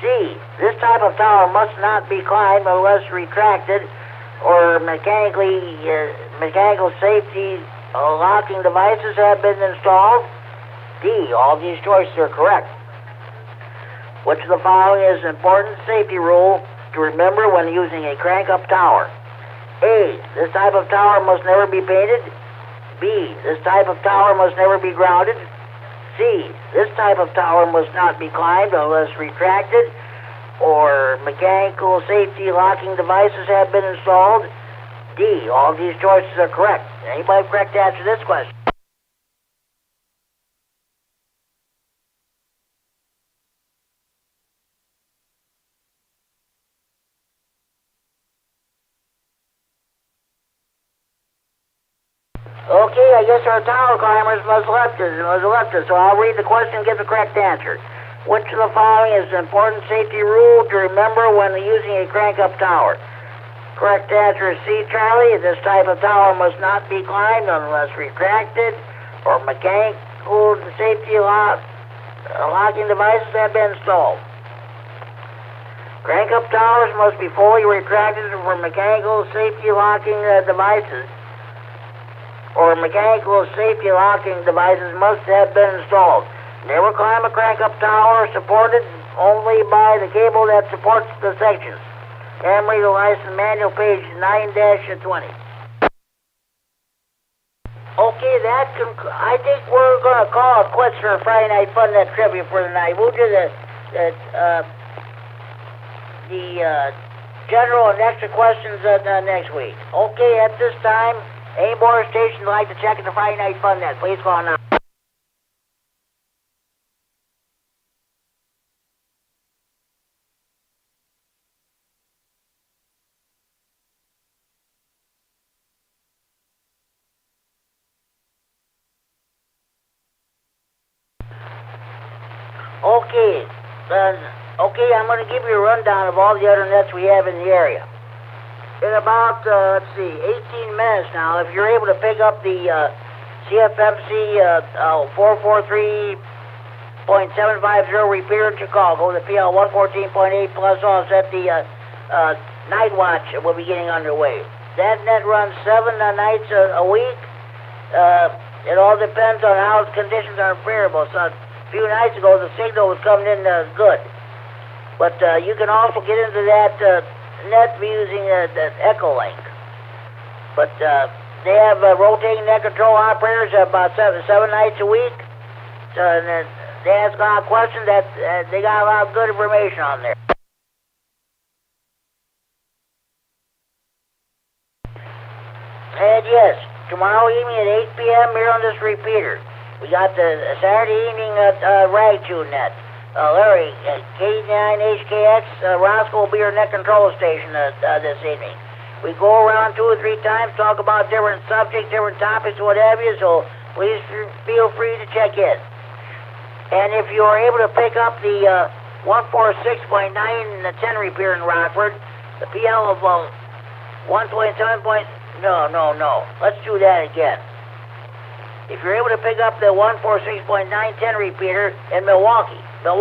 C. This type of tower must not be climbed unless retracted or mechanical safety locking devices have been installed. D. All these choices are correct. Which of the following is an important safety rule to remember when using a crank-up tower? A. This type of tower must never be painted. B. This type of tower must never be grounded. C. This type of tower must not be climbed unless retracted or mechanical safety locking devices have been installed. D. All these choices are correct. Anybody correct to answer this question? Okay, I guess our tower climbers must have left us, so I'll read the question and give the correct answer. Which of the following is an important safety rule to remember when using a crank-up tower? Correct answer is C, Charlie. This type of tower must not be climbed unless retracted or mechanical safety locking devices have been installed. Crank-up towers must be fully retracted for mechanical safety locking devices, or mechanical safety locking devices must have been installed. Never climb a crank-up tower supported only by the cable that supports the sections. Emery, the license manual, page 9-20. Okay, I think we're going to call it quits for Friday Night Fun Net Trivia for the night. We'll do the general and extra questions next week. Okay, at this time, any more stations would like to check into Friday Night Fun Net, please call now. Okay, I'm going to give you a rundown of all the other nets we have in the area. In about, 18 minutes now, if you're able to pick up the CFMC 443.750 repeater in Chicago, the PL 114.8 plus offset, the night watch will be getting underway. That net runs 7 nights a week. It all depends on how the conditions are favorable. So a few nights ago, the signal was coming in good. But you can also get into that net using the Echo Link. But they have rotating net control operators about seven nights a week. So they ask a lot of questions. They got a lot of good information on there. And yes, tomorrow evening at 8 p.m. here on this repeater, we got the Saturday evening rag tune net. Larry, K9HKX, Roscoe will be our net control station this evening. We go around 2 or 3 times, talk about different subjects, different topics, what have you, so please feel free to check in. And if you are able to pick up the 146.9 and the 10 repeater in Rockford, the PL of 127. No. Let's do that again. If you're able to pick up the 146.910 repeater in Milwaukee, the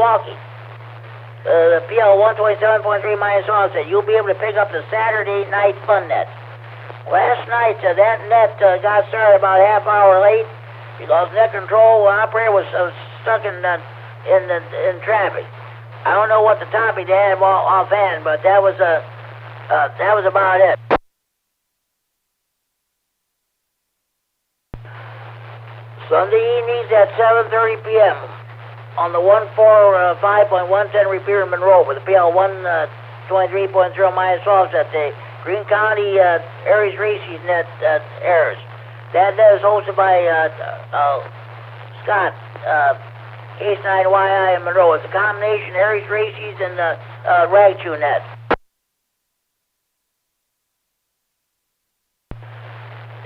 PL 127.3 minus offset, you'll be able to pick up the Saturday night fun net. Last night, that net got started about a half hour late because net control operator was stuck in traffic. I don't know what the topic they had offhand, but that was about it. Sunday evenings at 7:30 p.m. on the 145.110 repeater in Monroe with the PL 123.0 minus offset. The Greene County Aries Races net airs. That net is hosted by Scott, K9YI in Monroe. It's a combination Aries Races and Rag Tune net.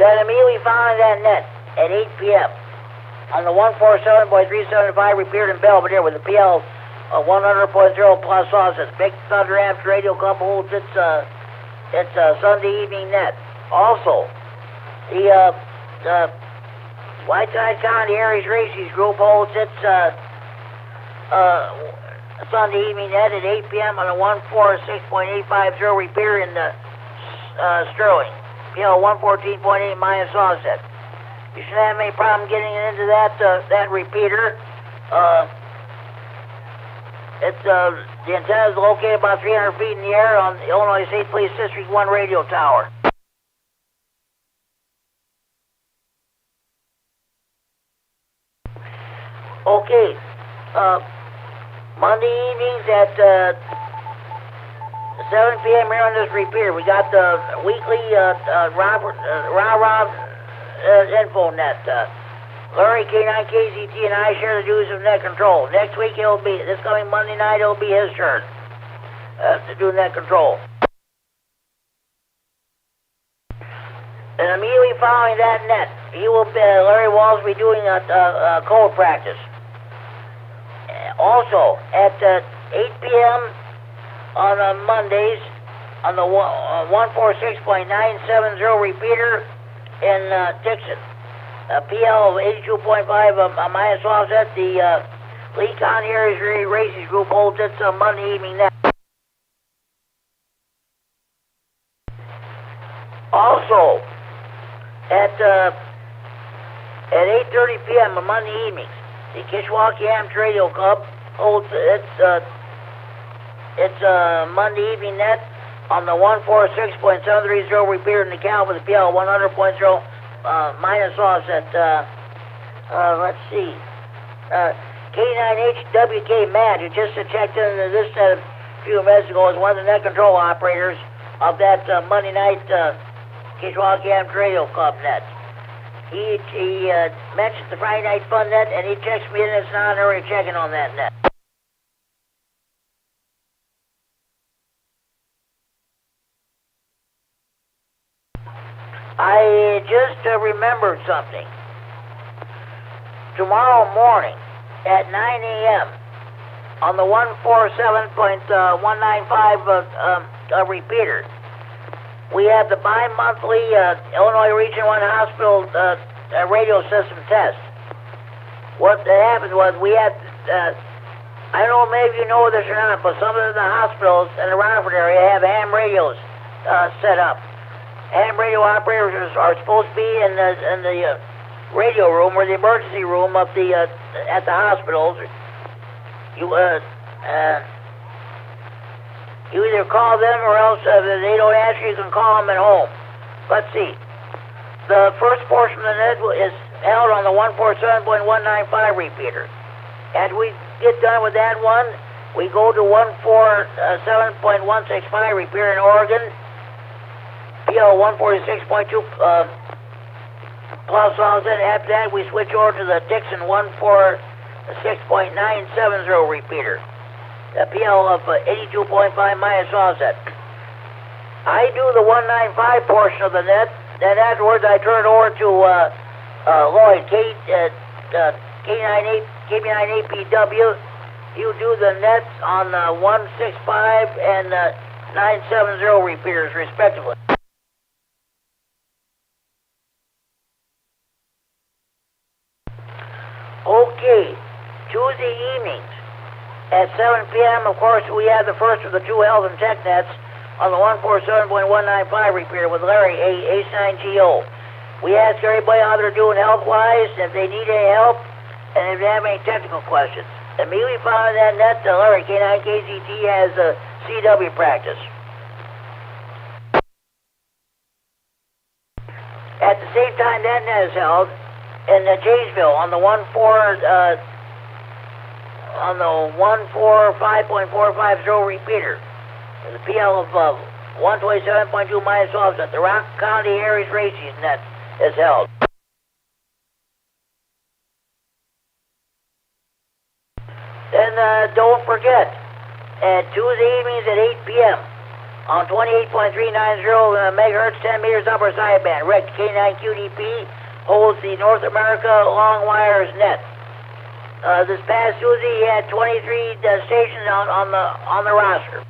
Then immediately following that net at 8 p.m. on the 147.375 repeater in Belvedere with the PL 100.0 plus offset. Big Thunder Amps Radio Club holds its Sunday evening net. Also, the Whiteside County Aries Races group holds its Sunday evening net at 8 p.m. on the 146.850 repeater in Sterling. PL 114.8 minus offset. You shouldn't have any problem getting into that repeater. The antenna is located about 300 feet in the air on the Illinois State Police District 1 radio tower. Okay, Monday evenings at 7 p.m. here on this repeater, we got the weekly Rob InfoNet. Larry, K9KZT, and I share the duties of net control. Next week, this coming Monday night, it'll be his turn to do net control. And immediately following that net, Larry Walls will be doing a code practice. Also, at 8 p.m. on Mondays, on the 146.970 repeater in Dixon. PL 82.5 minus offset. The Lee County Aries Races Group holds its Monday evening net. Also, at 8:30 p.m. on Monday evenings, the Kishwaukee Amateur Radio Club holds its Monday evening net on the 146.730 repeater in the Cal with the PL 100.0 minus offset. Let's see. K9HWK who just checked into this net a few minutes ago, is one of the net control operators of that Monday night Kishwaukee Amateur Radio Club net. He mentioned the Friday Night Fun net, and he checks me in as an honorary checking on that net. I just remembered something. Tomorrow morning at 9 a.m. on the 147.195 repeater, we have the bi-monthly Illinois Region 1 Hospital radio system test. What happened was we had, I don't know maybe you know this or not, but some of the hospitals in the Rockford area have ham radios set up. Ham radio operators are supposed to be in the radio room or the emergency room of the at the hospitals. You either call them or else if they don't answer, you can call them at home. Let's see. The first portion of the net is held on the 147.195 repeater. As we get done with that one, we go to 147.165 repeater in Oregon. PL 146.2 plus offset. After that, we switch over to the Dixon 146.970 repeater. The PL of 82.5 minus offset. I do the 195 portion of the net, then afterwards I turn it over to Lloyd, K9APW. You do the nets on the 165 and 970 repeaters, respectively. Okay, Tuesday evenings at 7 p.m., of course, we have the first of the two health and tech nets on the 147.195 repeater with Larry, Ace9GO. We ask everybody how they're doing health-wise, if they need any help, and if they have any technical questions. Immediately following that net, Larry, K9KZT, has a CW practice. At the same time, that net is held in Jaysville on the 145.450 repeater. The PL of 127.2 minus offset. The Rock County Aries Races net is held. Then don't forget, at Tuesday evenings at 8 p.m. on 28.390 megahertz, 10 meters upper sideband, Rec K9QDP holds the North America Long Wires net. This past Tuesday, he had 23 stations on the roster.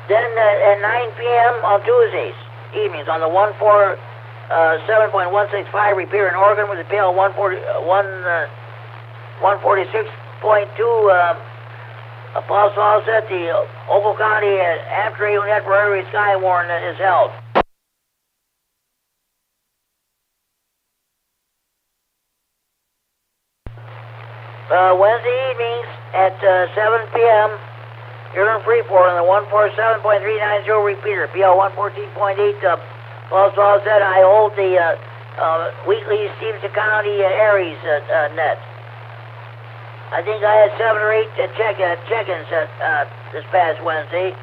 Then at 9 p.m. on Tuesdays evenings on the 147.165 repeater in Oregon with the PL 146.2 plus offset, the Ogle County Amateur Radio Net for Every Skywarn is held. Wednesday evenings at 7 p.m. here in Freeport on the 147.390 repeater, PL 114.8 plus offset. I hold the weekly Stevenson County Aries net. I think I had 7 or 8 check-ins this past Wednesday.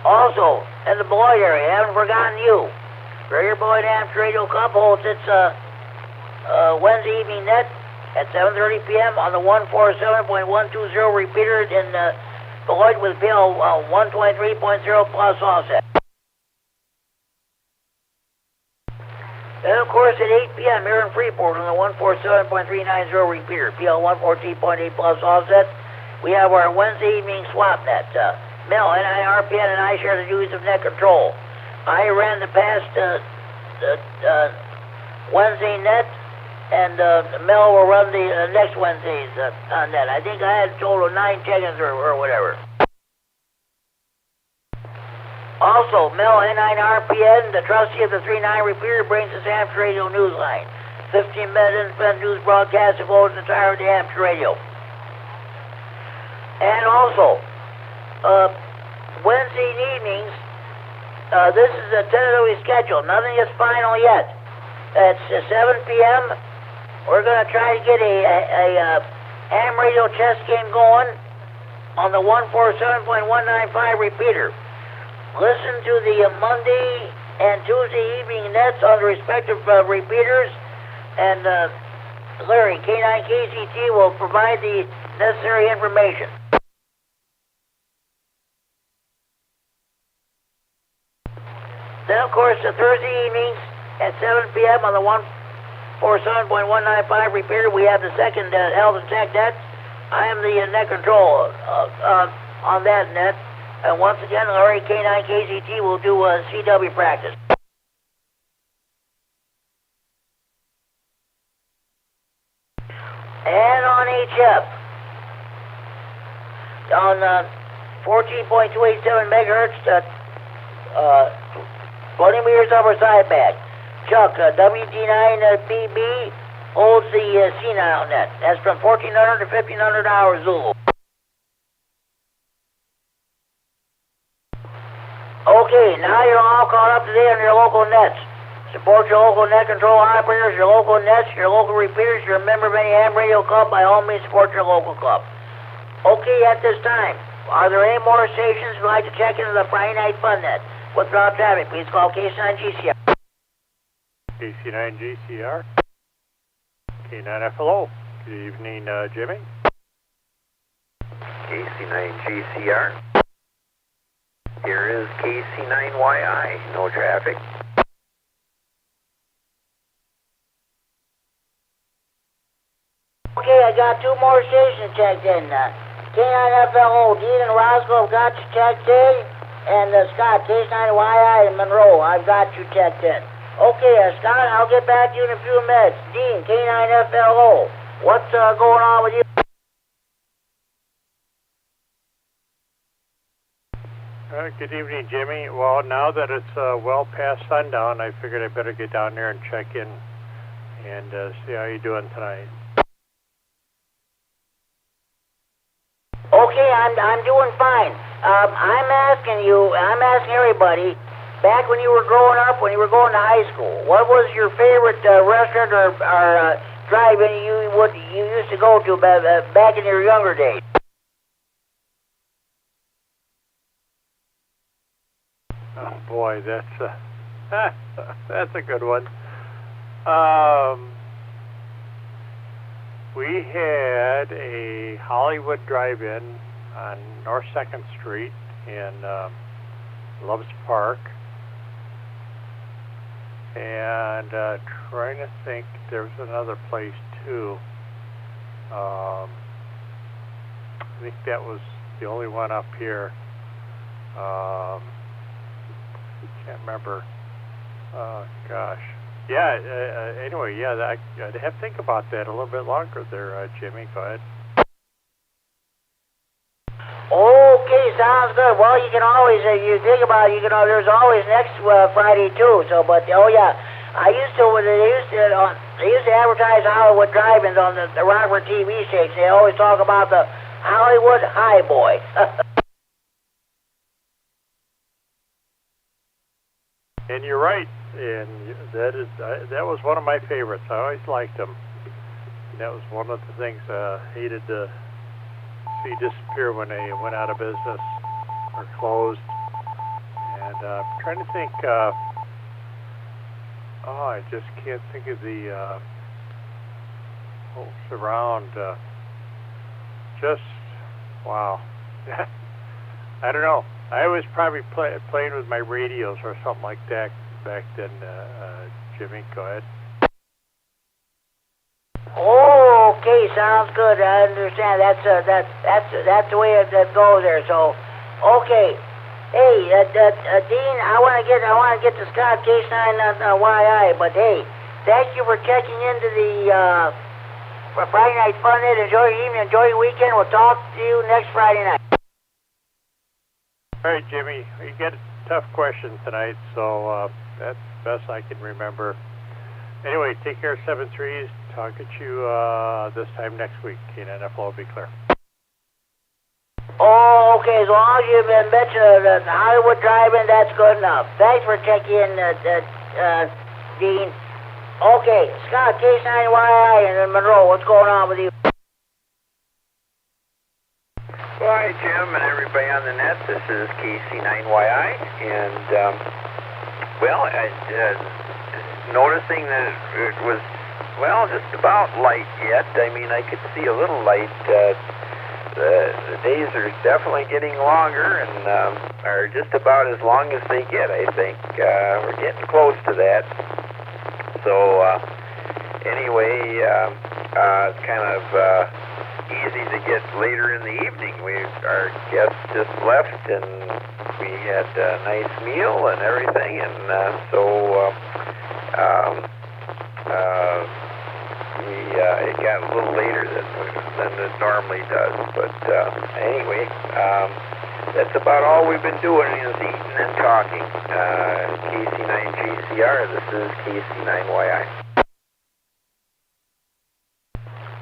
Also, in the Beloit area, I haven't forgotten you. Greater Beloit Amateur Radio Club holds its Wednesday evening net at 7:30 p.m. on the 147.120 repeater in Beloit with PL 123.0 plus offset. And of course, at 8 p.m. here in Freeport on the 147.390 repeater, PL 114.8 plus offset, we have our Wednesday evening swap net. Mel, NIRPN, and I share the duties of net control. I ran the past Wednesday net, and Mel will run the next Wednesday's net. I think I had a total of 9 check-ins or whatever. Also, Mel K9RFD, the trustee of the 39 Repeater, brings the Hampshire Radio Newsline. 15-minute independent news broadcast devoted entirely to Hampshire Radio. And also, Wednesday evenings, this is a tentatively scheduled. Nothing is final yet. At 7 p.m., we're going to try to get a ham radio chess game going on the 147.195 repeater. Listen to the Monday and Tuesday evening nets on the respective repeaters, and Larry, K9KZT, will provide the necessary information. Then, of course, the Thursday evenings at 7 p.m. on the 147.195 repeater, we have the second health and tech net. I am the net control on that net. And once again, Larry, K9KZT, will do a CW practice. And on HF, on 14.287 megahertz, 20 meters upper sideband. Chuck, W9AXD holds the senile net. That's from 1400 to 1500 hours Zulu. Okay, now you're all caught up to date on your local nets. Support your local net control operators, your local nets, your local repeaters. You're a member of any ham radio club, by all means support your local club. Okay, at this time, are there any more stations who'd like to check into the Friday Night Fun Net? Without traffic, please call K9GCR. KC9GCR. K9FLO. Good evening, Jimmy. KC9GCR. Here is KC9YI. No traffic. Okay, I got two more stations checked in. K9FLO, Dean and Roscoe have got you checked in. And Scott, K9YI in Monroe, I've got you checked in. Okay, Scott, I'll get back to you in a few minutes. Dean, K9FLO, what's going on with you? Good evening, Jimmy. Well, now that it's well past sundown, I figured I better get down there and check in and see how you're doing tonight. Okay, I'm doing fine. I'm asking everybody, back when you were growing up, when you were going to high school, what was your favorite restaurant or drive-in you used to go to back in your younger days? Oh boy, that's a good one. We had a Hollywood drive-in on North 2nd Street in Loves Park, and trying to think, there was another place too. I think that was the only one up here. Can't remember. Gosh. Yeah, anyway, yeah, I'd have to think about that a little bit longer there, Jimmy. Go ahead. Okay, sounds good. Well, you can always, if you think about it, there's always next Friday too. So, but oh yeah, they used to advertise Hollywood drive-ins on the Rockford TV station. They always talk about the Hollywood High Boy. And you're right, and that was one of my favorites. I always liked them. And that was one of the things I hated to see disappear when they went out of business or closed. And I'm trying to think. I just can't think of the folks around. Just wow. I don't know. I was probably playing with my radios or something like that back then. Jimmy, go ahead. Oh, okay, sounds good. I understand. That's the way it goes there. So, okay. Hey, Dean, I want to get to Scott K9YI, but hey, thank you for checking into the Friday Night Fun Net. Enjoy your evening, enjoy your weekend. We'll talk to you next Friday night. All right, Jimmy. You get tough question tonight, so that's the best I can remember. Anyway, take care, 7-3s. Talk at you this time next week. K9FL will be clear. Oh, okay, as long as you've been mentioning the Hollywood Drive-In, that's good enough. Thanks for checking in, Dean. Okay, Scott, K9YI in Monroe, what's going on with you? Well, hi, Jim, and everybody on the net. This is KC9YI, and, well, noticing that it was, well, just about light yet. I mean, I could see a little light. The days are definitely getting longer and are just about as long as they get, I think. We're getting close to that. So, anyway, it's kind of easy to get later in the evening. Our guests just left and we had a nice meal and everything, and it got a little later than it normally does. But anyway, that's about all we've been doing is eating and talking. KC9GCR, this is KC9YI.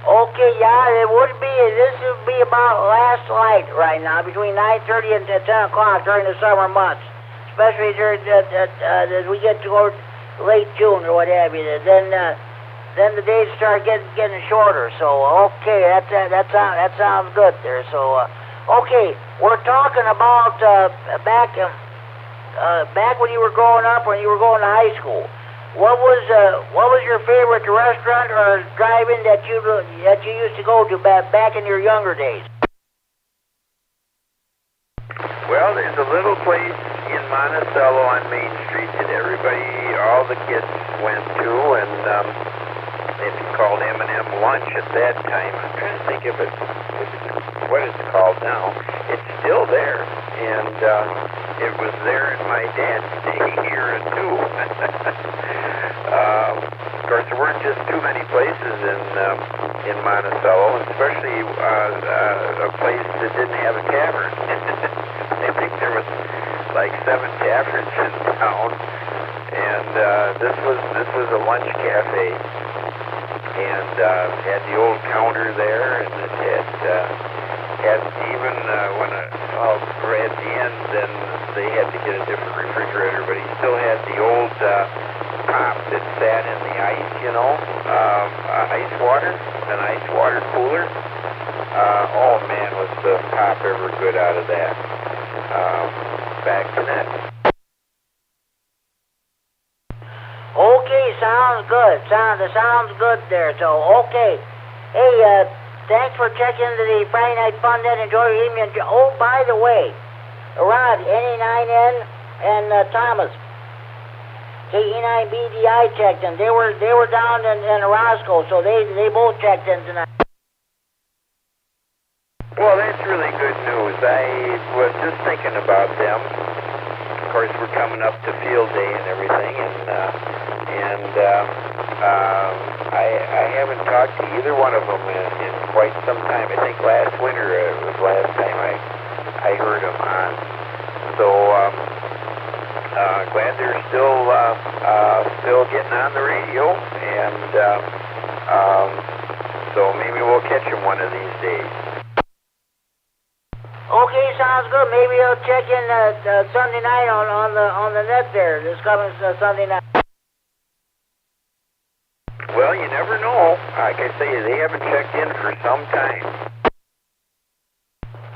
Okay, yeah, this would be about last light right now, between 9:30 and 10 o'clock during the summer months, especially during as we get toward late June or what have you. Then the days start getting shorter. So okay, that sounds good there. So okay, we're talking about back when you were growing up, when you were going to high school. What was your favorite restaurant or drive-in that you used to go to back in your younger days? Well, there's a little place in Monticello on Main Street that all the kids went to, and it's called M&M Lunch at that time. I'm trying to think of what it's called now. It's still there, and it was there in my dad's day era too. Of course, there weren't just too many places in Monticello, especially a place that didn't have a tavern. I think there was like 7 taverns in town, and this was a lunch cafe, and had the old counter there, and it had even right at the end, then they had to get a different refrigerator, but he still had the old pop that sat in the ice, an ice water cooler. Oh man, was the pop ever good out of that. Back to that. Okay, sounds good. Sounds good there. So okay, hey, thanks for checking into the Friday Night Fun Net. Enjoy your evening. Oh, by the way, Rod, NE9N, and Thomas, KD9MED, I checked in. They were down in Roscoe, so they both checked in tonight. Well, that's really good news. I was just thinking about them. Of course, we're coming up to field day and everything, and I haven't talked to either one of them in quite some time. I think last winter was the last time I heard them on. So glad they're still getting on the radio, and so maybe we'll catch them one of these days. Okay, sounds good. Maybe I'll check in Sunday night on the net there. This coming Sunday night. Well, you never know. Like I say, they haven't checked in for some time.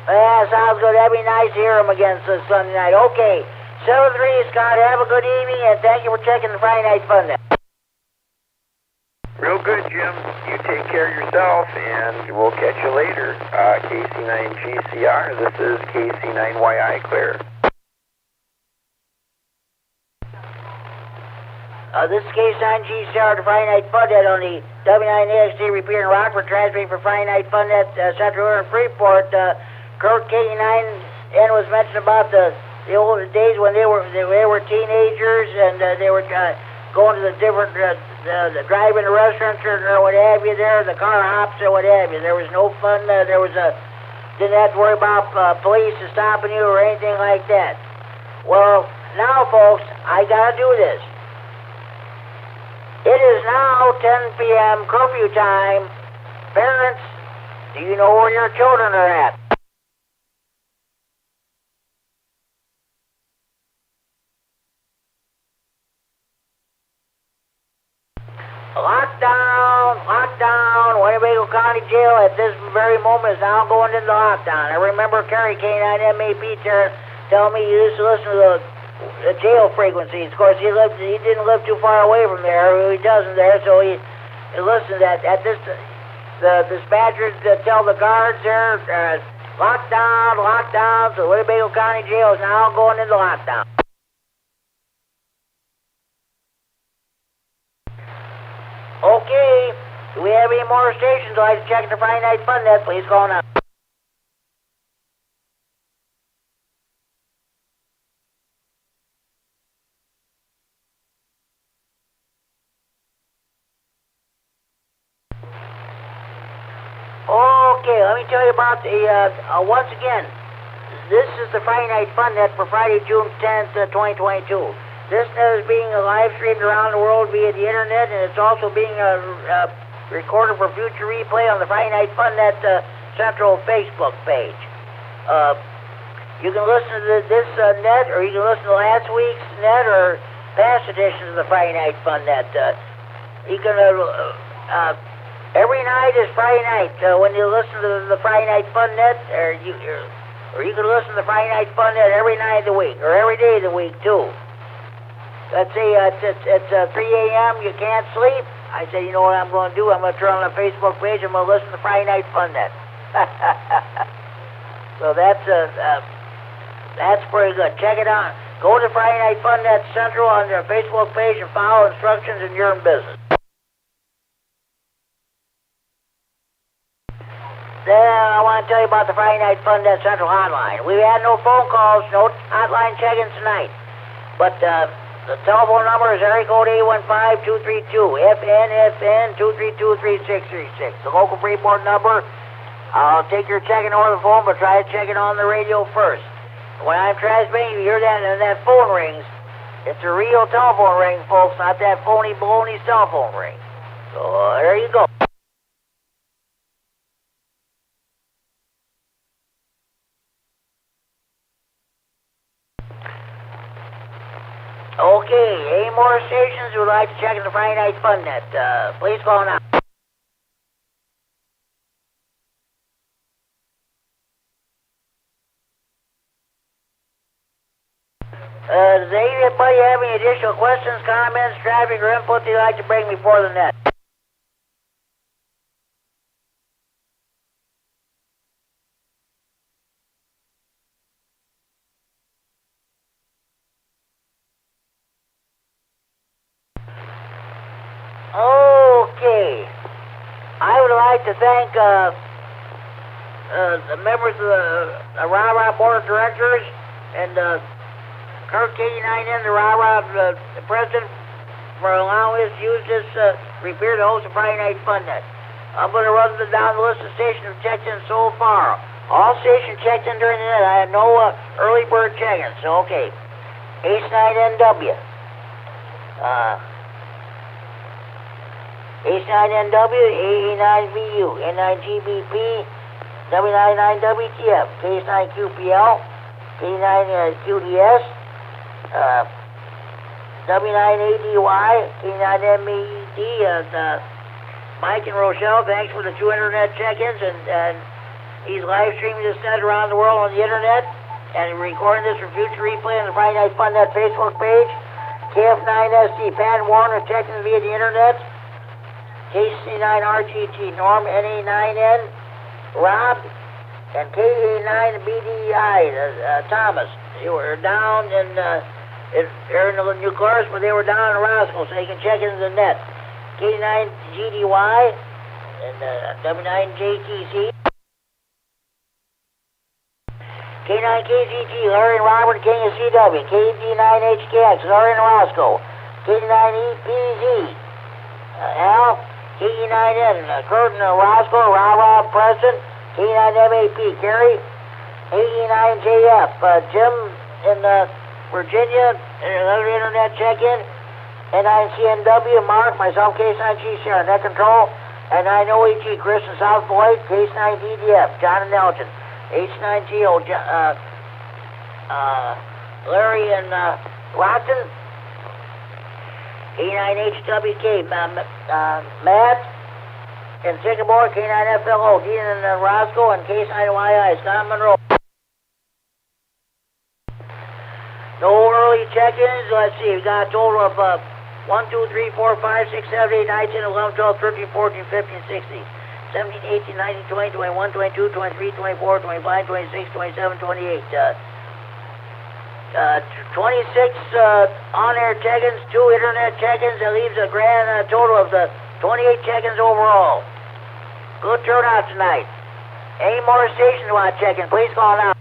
Yeah, sounds good. That'd be nice to hear them again Sunday night. Okay, 7-3, Scott. Have a good evening, and thank you for checking the Friday Night Fun Net. Real good, Jim. You take care of yourself, and we'll catch you later. KC9GCR, this is KC9YI clear. This is K9GCR, the Friday Night Fun Net on the W9AXD Repeater in Rockford, transmitting for Friday Night Fun Net, Central and Freeport. Kurt, KD9N was mentioning about the old days when they were teenagers, and they were going to the different the drive-in restaurants or what have you there, the car hops or what have you. There was no fun. Didn't have to worry about police stopping you or anything like that. Well, Now, folks, I gotta do this. It is now 10 p.m. curfew time. Parents, do you know where your children are at? Lockdown, lockdown. Winnebago County Jail at this very moment is now going into lockdown. I remember Kerry K9MED telling me he used to listen to the jail frequencies. Of course, he didn't live too far away from there. He doesn't there, so he listened at this. The dispatchers tell the guards there, lockdown, lockdown. So Winnebago County Jail is now going into lockdown. Okay, do we have any more stations? I'd like to check the Friday Night Fun Net. Please call now. Okay, let me tell you about the, once again, this is the Friday Night Fun Net for Friday, June 10th, 2022. This net is being live streamed around the world via the internet, and it's also being recorded for future replay on the Friday Night Fun Net Central Facebook page. You can listen to this net, or you can listen to last week's net, or past editions of the Friday Night Fun Net. You can, every night is Friday night. When you listen to the Friday Night Fun Net, or you can listen to the Friday Night Fun Net every night of the week, or every day of the week, too. Let's say it's 3 a.m., you can't sleep. I said, you know what I'm going to do? I'm going to turn on the Facebook page, I'm going to listen to Friday Night Fun Net. So that's pretty good. Check it out. Go to Friday Night Fun Net Central on their Facebook page and follow instructions, and you're in business. Then I want to tell you about the Friday Night Fun Net Central hotline. We've had no phone calls, no hotline check-ins tonight. But the telephone number is area code 815-232-FN 232-3636. The local Freeport number, I'll take your check-in over the phone, but try to check it on the radio first. When I'm transmitting, you hear that and that phone rings. It's a real telephone ring, folks, not that phony baloney cell phone ring. So there you go. Okay, any more stations who would like to check in the Friday Night Fun Net, please call now. Does anybody have any additional questions, comments, traffic, or input they'd like to bring before the net? Okay. I would like to thank the members of the RARA Board of Directors and Kirk KD9MED, the president, for allowing us to use this repeater to host a Friday Night Fun Net. I'm going to run down the list of stations checked in so far. All stations checked in during the net. I had no early bird check-ins. So, okay. H9NW. H9NW, A9VU, N9GBP, W9AXD, K9QPL, K9QDS, W9ADY, K9MED, and Mike and Rochelle, thanks for the 2 internet check-ins, and he's live streaming this net around the world on the internet, and recording this for future replay on the Friday Night Fun Net Facebook page. KF9SD, Pat Warner, checking via the internet. KC9RGT, Norm, NA9N, Rob, and KD9MED, Thomas. They were down in the New Clarus, but they were down in Roscoe, so you can check into the net. KD9GDY and W9JTC. K9KZT, Larry and Robert, King of CW. KD9HKX, Larry and Roscoe. KD9EPZ, Al. KD9N, Kurt and Roscoe, Rob, Preston, KD9MED, Gary, KD9JF, Jim and Virginia, another internet check-in. N9CNW, Mark, myself, K9G, Sarah, net control. N9OEG, Chris in South Beloit, K9DDF, John and Elgin. H9GO, Larry and Watson. K9HWK, Matt in Singapore, K9FLO, Dean and Roscoe, and K9YI, Scott Monroe. No early check-ins. Let's see, we got a total of 1, 2, 3, 4, 5, 6, 7, 8, 9, 10, 11, 12, 13, 14, 15, 16, 17, 18, 19, 20, 21, 22, 23, 24, 25, 26, 27, 28. 26 on-air check-ins, 2 internet check-ins. That leaves a grand total of 28 check-ins overall. Good turnout tonight. Any more stations want to check in, please call now.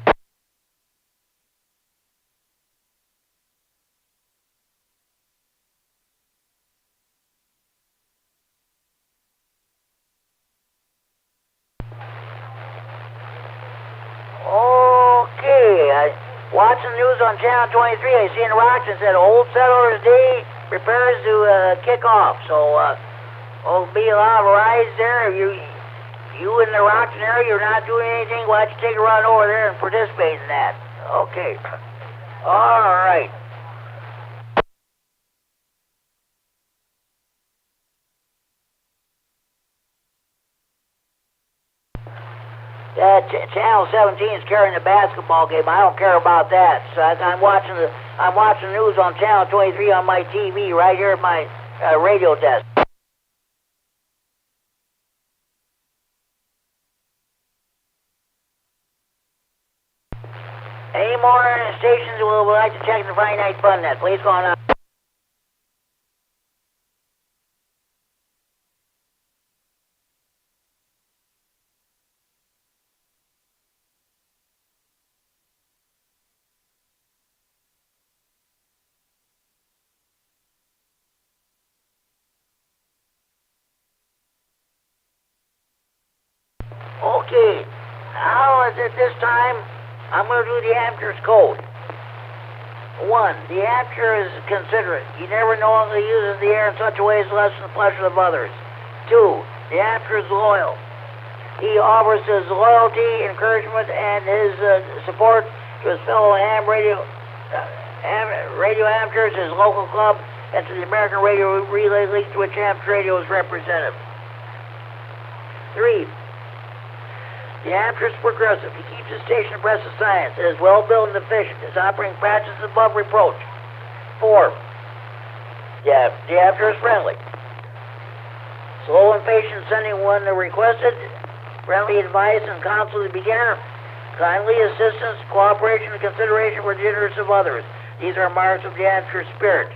Watching the news on Channel 23, I see in Rochester said Old Settlers Day prepares to kick off. So there'll be a lot of rides there. You in the Rochester area, you're not doing anything, why don't you take a run over there and participate in that? Okay. All right. Channel 17 is carrying the basketball game. I don't care about that. So I'm watching the news on Channel 23 on my TV right here at my radio desk. Any more stations would like to check the Friday Night Fun Net? Please go on up. Okay, now at this time, I'm going to do the amateur's code. 1, the amateur is considerate. He never knowingly uses the air in such a way as to lessen the pleasure of others. 2, the amateur is loyal. He offers his loyalty, encouragement, and his support to his fellow radio amateurs, his local club, and to the American Radio Relay League, to which amateur radio is represented. 3, the amateur is progressive. He keeps his station abreast of science. It is well-built and efficient. His operating practice is above reproach. 4, the amateur is friendly. Slow and patient sending when requested. Friendly advice and counsel to the beginner. Kindly assistance, cooperation, and consideration for the interests of others. These are marks of the amateur spirit.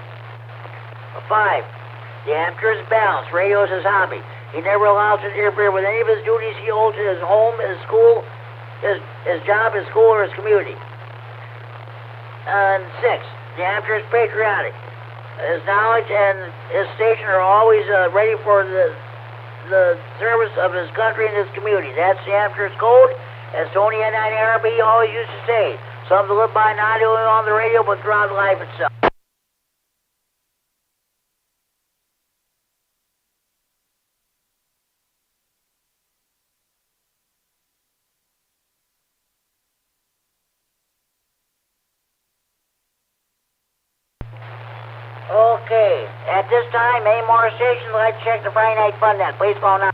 5, the amateur is balanced. Radio is his hobby. He never allows it to interfere with any of his duties he holds in his home, his school, his job, his school, or his community. And 6, the amateur is patriotic. His knowledge and his station are always ready for the service of his country and his community. That's the amateur's code. As Tony N9RFD always used to say, something to live by not only on the radio, but throughout life itself. Okay, at this time, any more stations would like to check the Friday Night Fun Net. Please call now.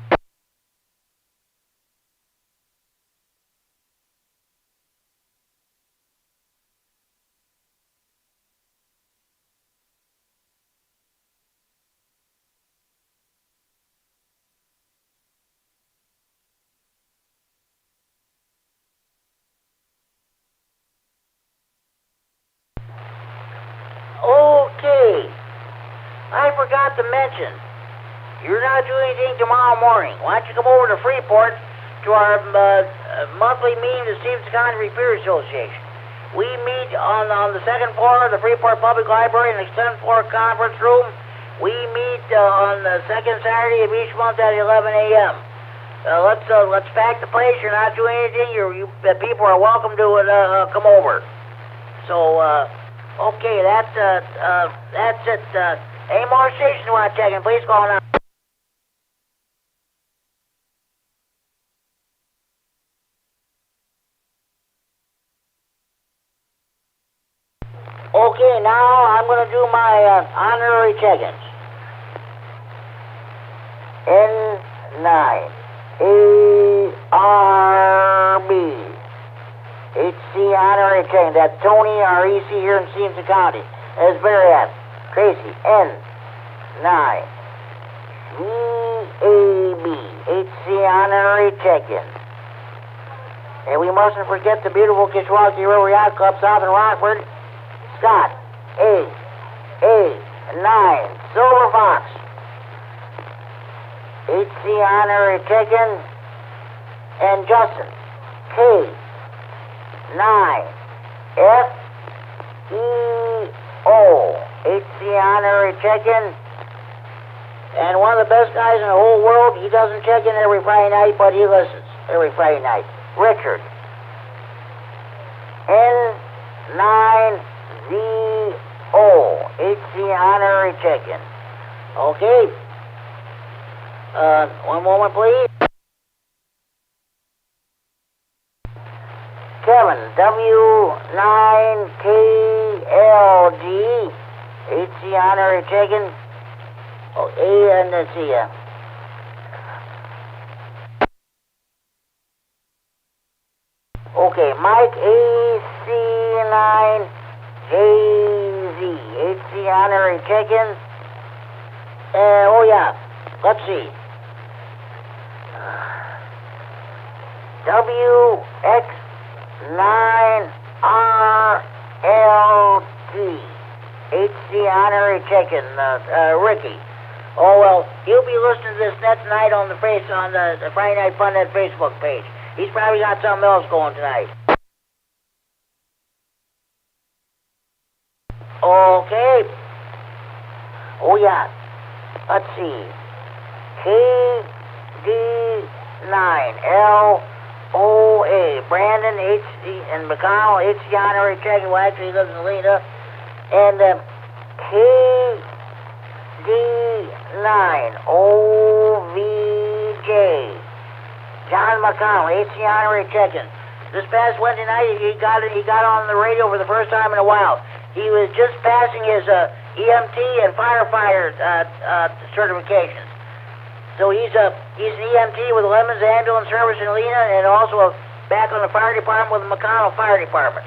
Okay, I forgot to mention, you're not doing anything tomorrow morning. Why don't you come over to Freeport to our monthly meeting of the Stevens County Repeater Association. We meet on the second floor of the Freeport Public Library in the 10th floor conference room. We meet on the second Saturday of each month at 11 a.m. Let's pack the place. You're not doing anything. People are welcome to come over. So Okay, that's it. Any more stations you want checking? Please call now. Okay, now I'm going to do my honorary check-ins. N9 ARB HC honorary check-in. That's Tony, REC here in Stevenson County. That's Barry Tracy, N9 VAB HC honorary check-in. And we mustn't forget the beautiful Kishwaukee River Yacht Club south in Rockford. Scott, A9 Silver Fox HC honorary check-in. And Justin, K9FEO HC honorary check-in. And one of the best guys in the whole world, he doesn't check in every Friday night, but he listens every Friday night. Richard, N9ZO HC honorary check-in. Okay. One moment, please. Kevin, W9KLG HC honorary check-in. Oh, A and let's see. Okay, Mike AC9JZ HC honorary check-in. Oh yeah, let's see. W9RFD HC honorary check-in. Ricky. Oh well, he'll be listening to this next night on the Friday Night Fun Net Facebook page. He's probably got something else going tonight. Okay. Oh yeah. Let's see. KD9LOA Brandon HD and McConnell HC honorary check-in. Well, actually he lives in Lena. And KD9OVJ John McConnell HC honorary check-in. This past Wednesday night he got on the radio for the first time in a while. He was just passing his EMT and firefighter certifications. So he's an EMT with Lemons Ambulance Service in Lena, and also back on the fire department with the McConnell Fire Department.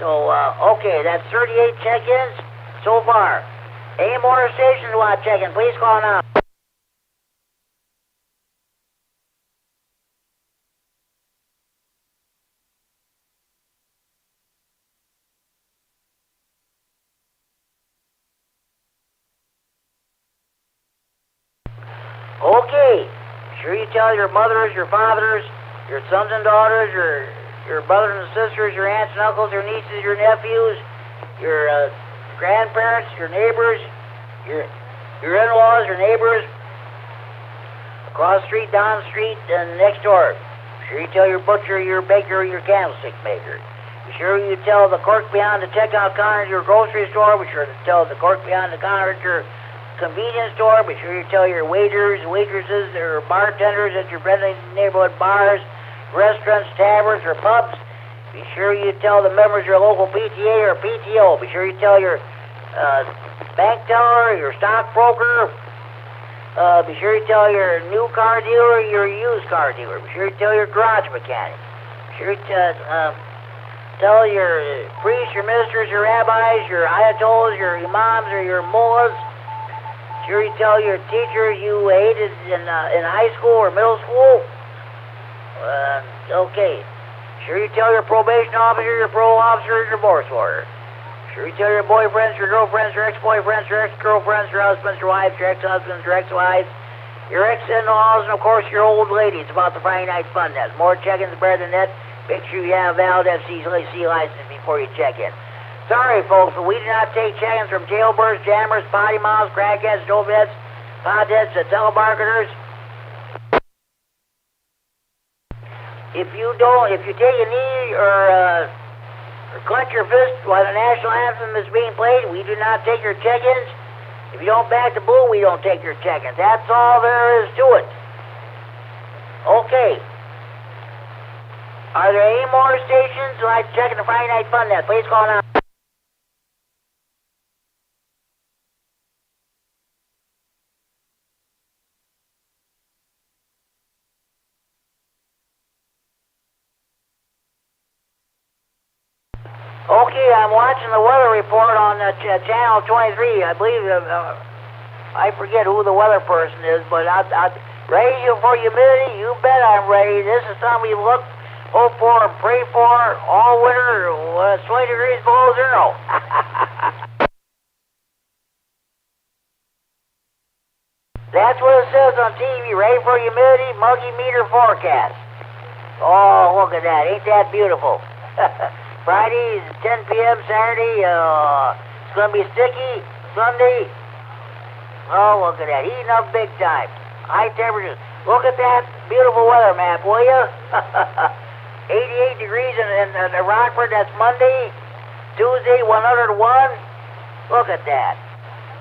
So okay, that's 38 check-ins so far. Any more stations you want checking? Please call now. Okay. Sure you tell your mothers, your fathers, your sons and daughters, your brothers and sisters, your aunts and uncles, your nieces, your nephews, your grandparents, your neighbors, your in-laws, your neighbors, across the street, down the street, and next door. Sure you tell your butcher, your baker, your candlestick maker. Be sure you tell the clerk behind the checkout counter at your grocery store. Be sure to tell the clerk behind the counter at your convenience store. Be sure you tell your waiters, waitresses, or bartenders at your friendly neighborhood bars, restaurants, taverns, or pubs. Be sure you tell the members of your local PTA or PTO. Be sure you tell your bank teller, your stockbroker. Be sure you tell your new car dealer, your used car dealer. Be sure you tell your garage mechanic. Be sure you tell your priests, your ministers, your rabbis, your ayatollahs, your imams, or your mullahs. Be sure you tell your teachers you hated in high school or middle school. Okay. Sure you tell your probation officer, your parole officer, your divorce lawyer. Sure you tell your boyfriends, your girlfriends, your ex-boyfriends, your ex-girlfriends, your husbands, your wives, your ex-husbands, your ex-wives, your ex-in-laws, and of course your old ladies about the Friday Night Fun Net. More check-ins better than that. Make sure you have a valid FCC license before you check in. Sorry, folks, but we do not take check-ins from jailbirds, jammers, potty mouths, crackheads, dopeheads, potheads, telemarketers. If you take a knee or clench your fist while the national anthem is being played. We do not take your check-ins. If you don't back the bull, we don't take your check-ins. That's all there is to it. Okay. Are there any more stations who like checking the Friday Night Fun Net? Please call now. Okay, I'm watching the weather report on channel 23. I believe, I forget who the weather person is, but I'll ready for humidity. You bet I'm ready. This is something we hope for and pray for all winter, 20 degrees below zero. That's what it says on TV. Ready for humidity, multimeter forecast. Oh, look at that. Ain't that beautiful? Friday, 10 p.m. Saturday, it's going to be sticky. Sunday, oh, look at that. Heating up big time. High temperatures. Look at that beautiful weather map, will you? 88 degrees in Rockford, that's Monday. Tuesday, 101. Look at that.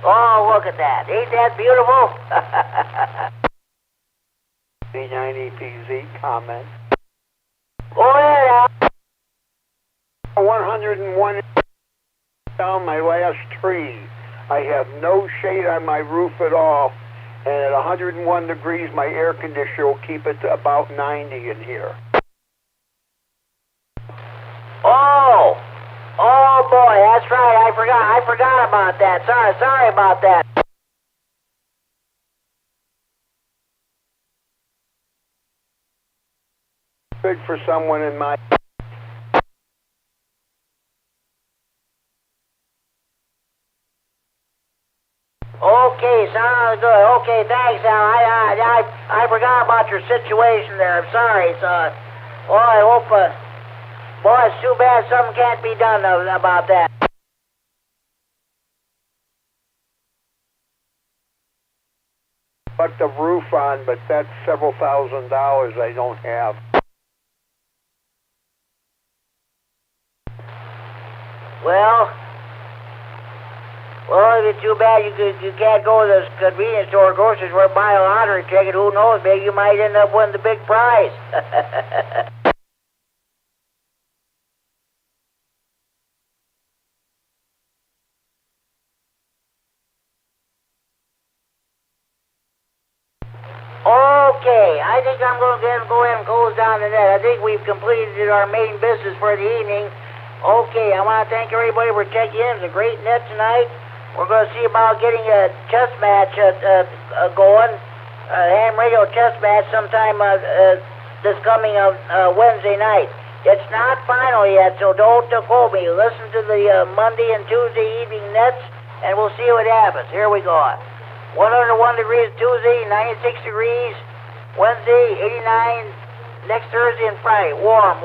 Oh, look at that. Ain't that beautiful? K9EPZ comment. Go ahead, Al. 101 down my last tree. I have no shade on my roof at all, and at 101 degrees my air conditioner will keep it to about 90 in here. Oh boy, that's right. I forgot about that. Sorry about that. Good for someone in my... Okay, sounds good. Okay, thanks, Al. I forgot about your situation there. I'm sorry. Well, I hope, boy, it's too bad something can't be done about that. Put the roof on, but that's several $1,000s I don't have. Well, it's too bad you can't go to the convenience store or grocery store and buy a lottery ticket. Who knows? Maybe you might end up winning the big prize. Okay, I think I'm going to go ahead and close down the net. I think we've completed our main business for the evening. Okay, I want to thank everybody for checking in. It was a great net tonight. We're going to see about getting a chess match going, a ham radio chess match sometime this coming Wednesday night. It's not final yet, so don't quote me. Listen to the Monday and Tuesday evening nets, and we'll see what happens. Here we go. 101 degrees Tuesday, 96 degrees Wednesday, 89 next Thursday and Friday. Warm.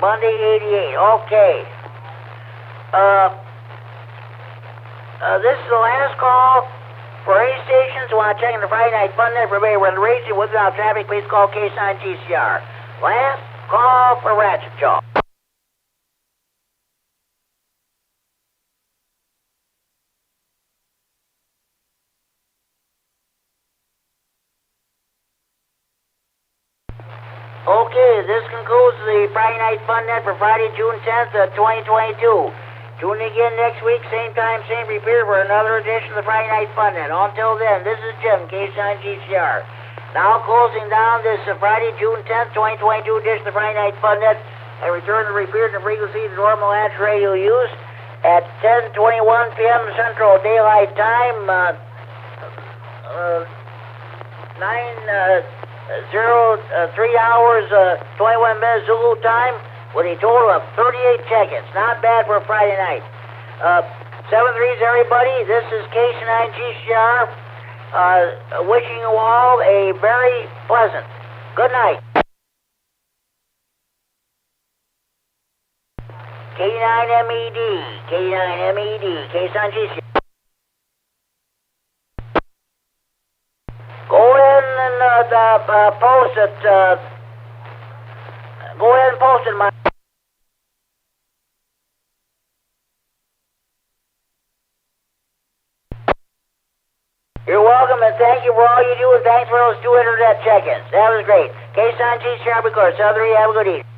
Monday, 88. Okay. This is the last call for any stations who want to check in the Friday Night Fun Net for everybody when racing without traffic. Please call K9GCR. Last call for Ratchet Jaw. Okay, this concludes the Friday Night Fun Net for Friday, June 10th, 2022. Tune in again next week, same time, same repeater for another edition of the Friday Night Fun Net. Until then, this is Jim, K9GCR. Now closing down this Friday, June 10th, 2022 edition of the Friday Night Fun Net. I return the repeater to frequency to normal amp radio use at 10:21 p.m. Central Daylight Time, 3 hours, 21 minutes Zulu time, with a total of 38 check-ins. Not bad for a Friday night. 7-3s, everybody. This is K9GCR, wishing you all a very pleasant good night. K9MED, K9GCR. Go in and post it. Go ahead and post it, Mike. You're welcome, and thank you for all you do, and thanks for those 2 internet check-ins. That was great. K9G, Sharp, of course. Southern, have a good evening.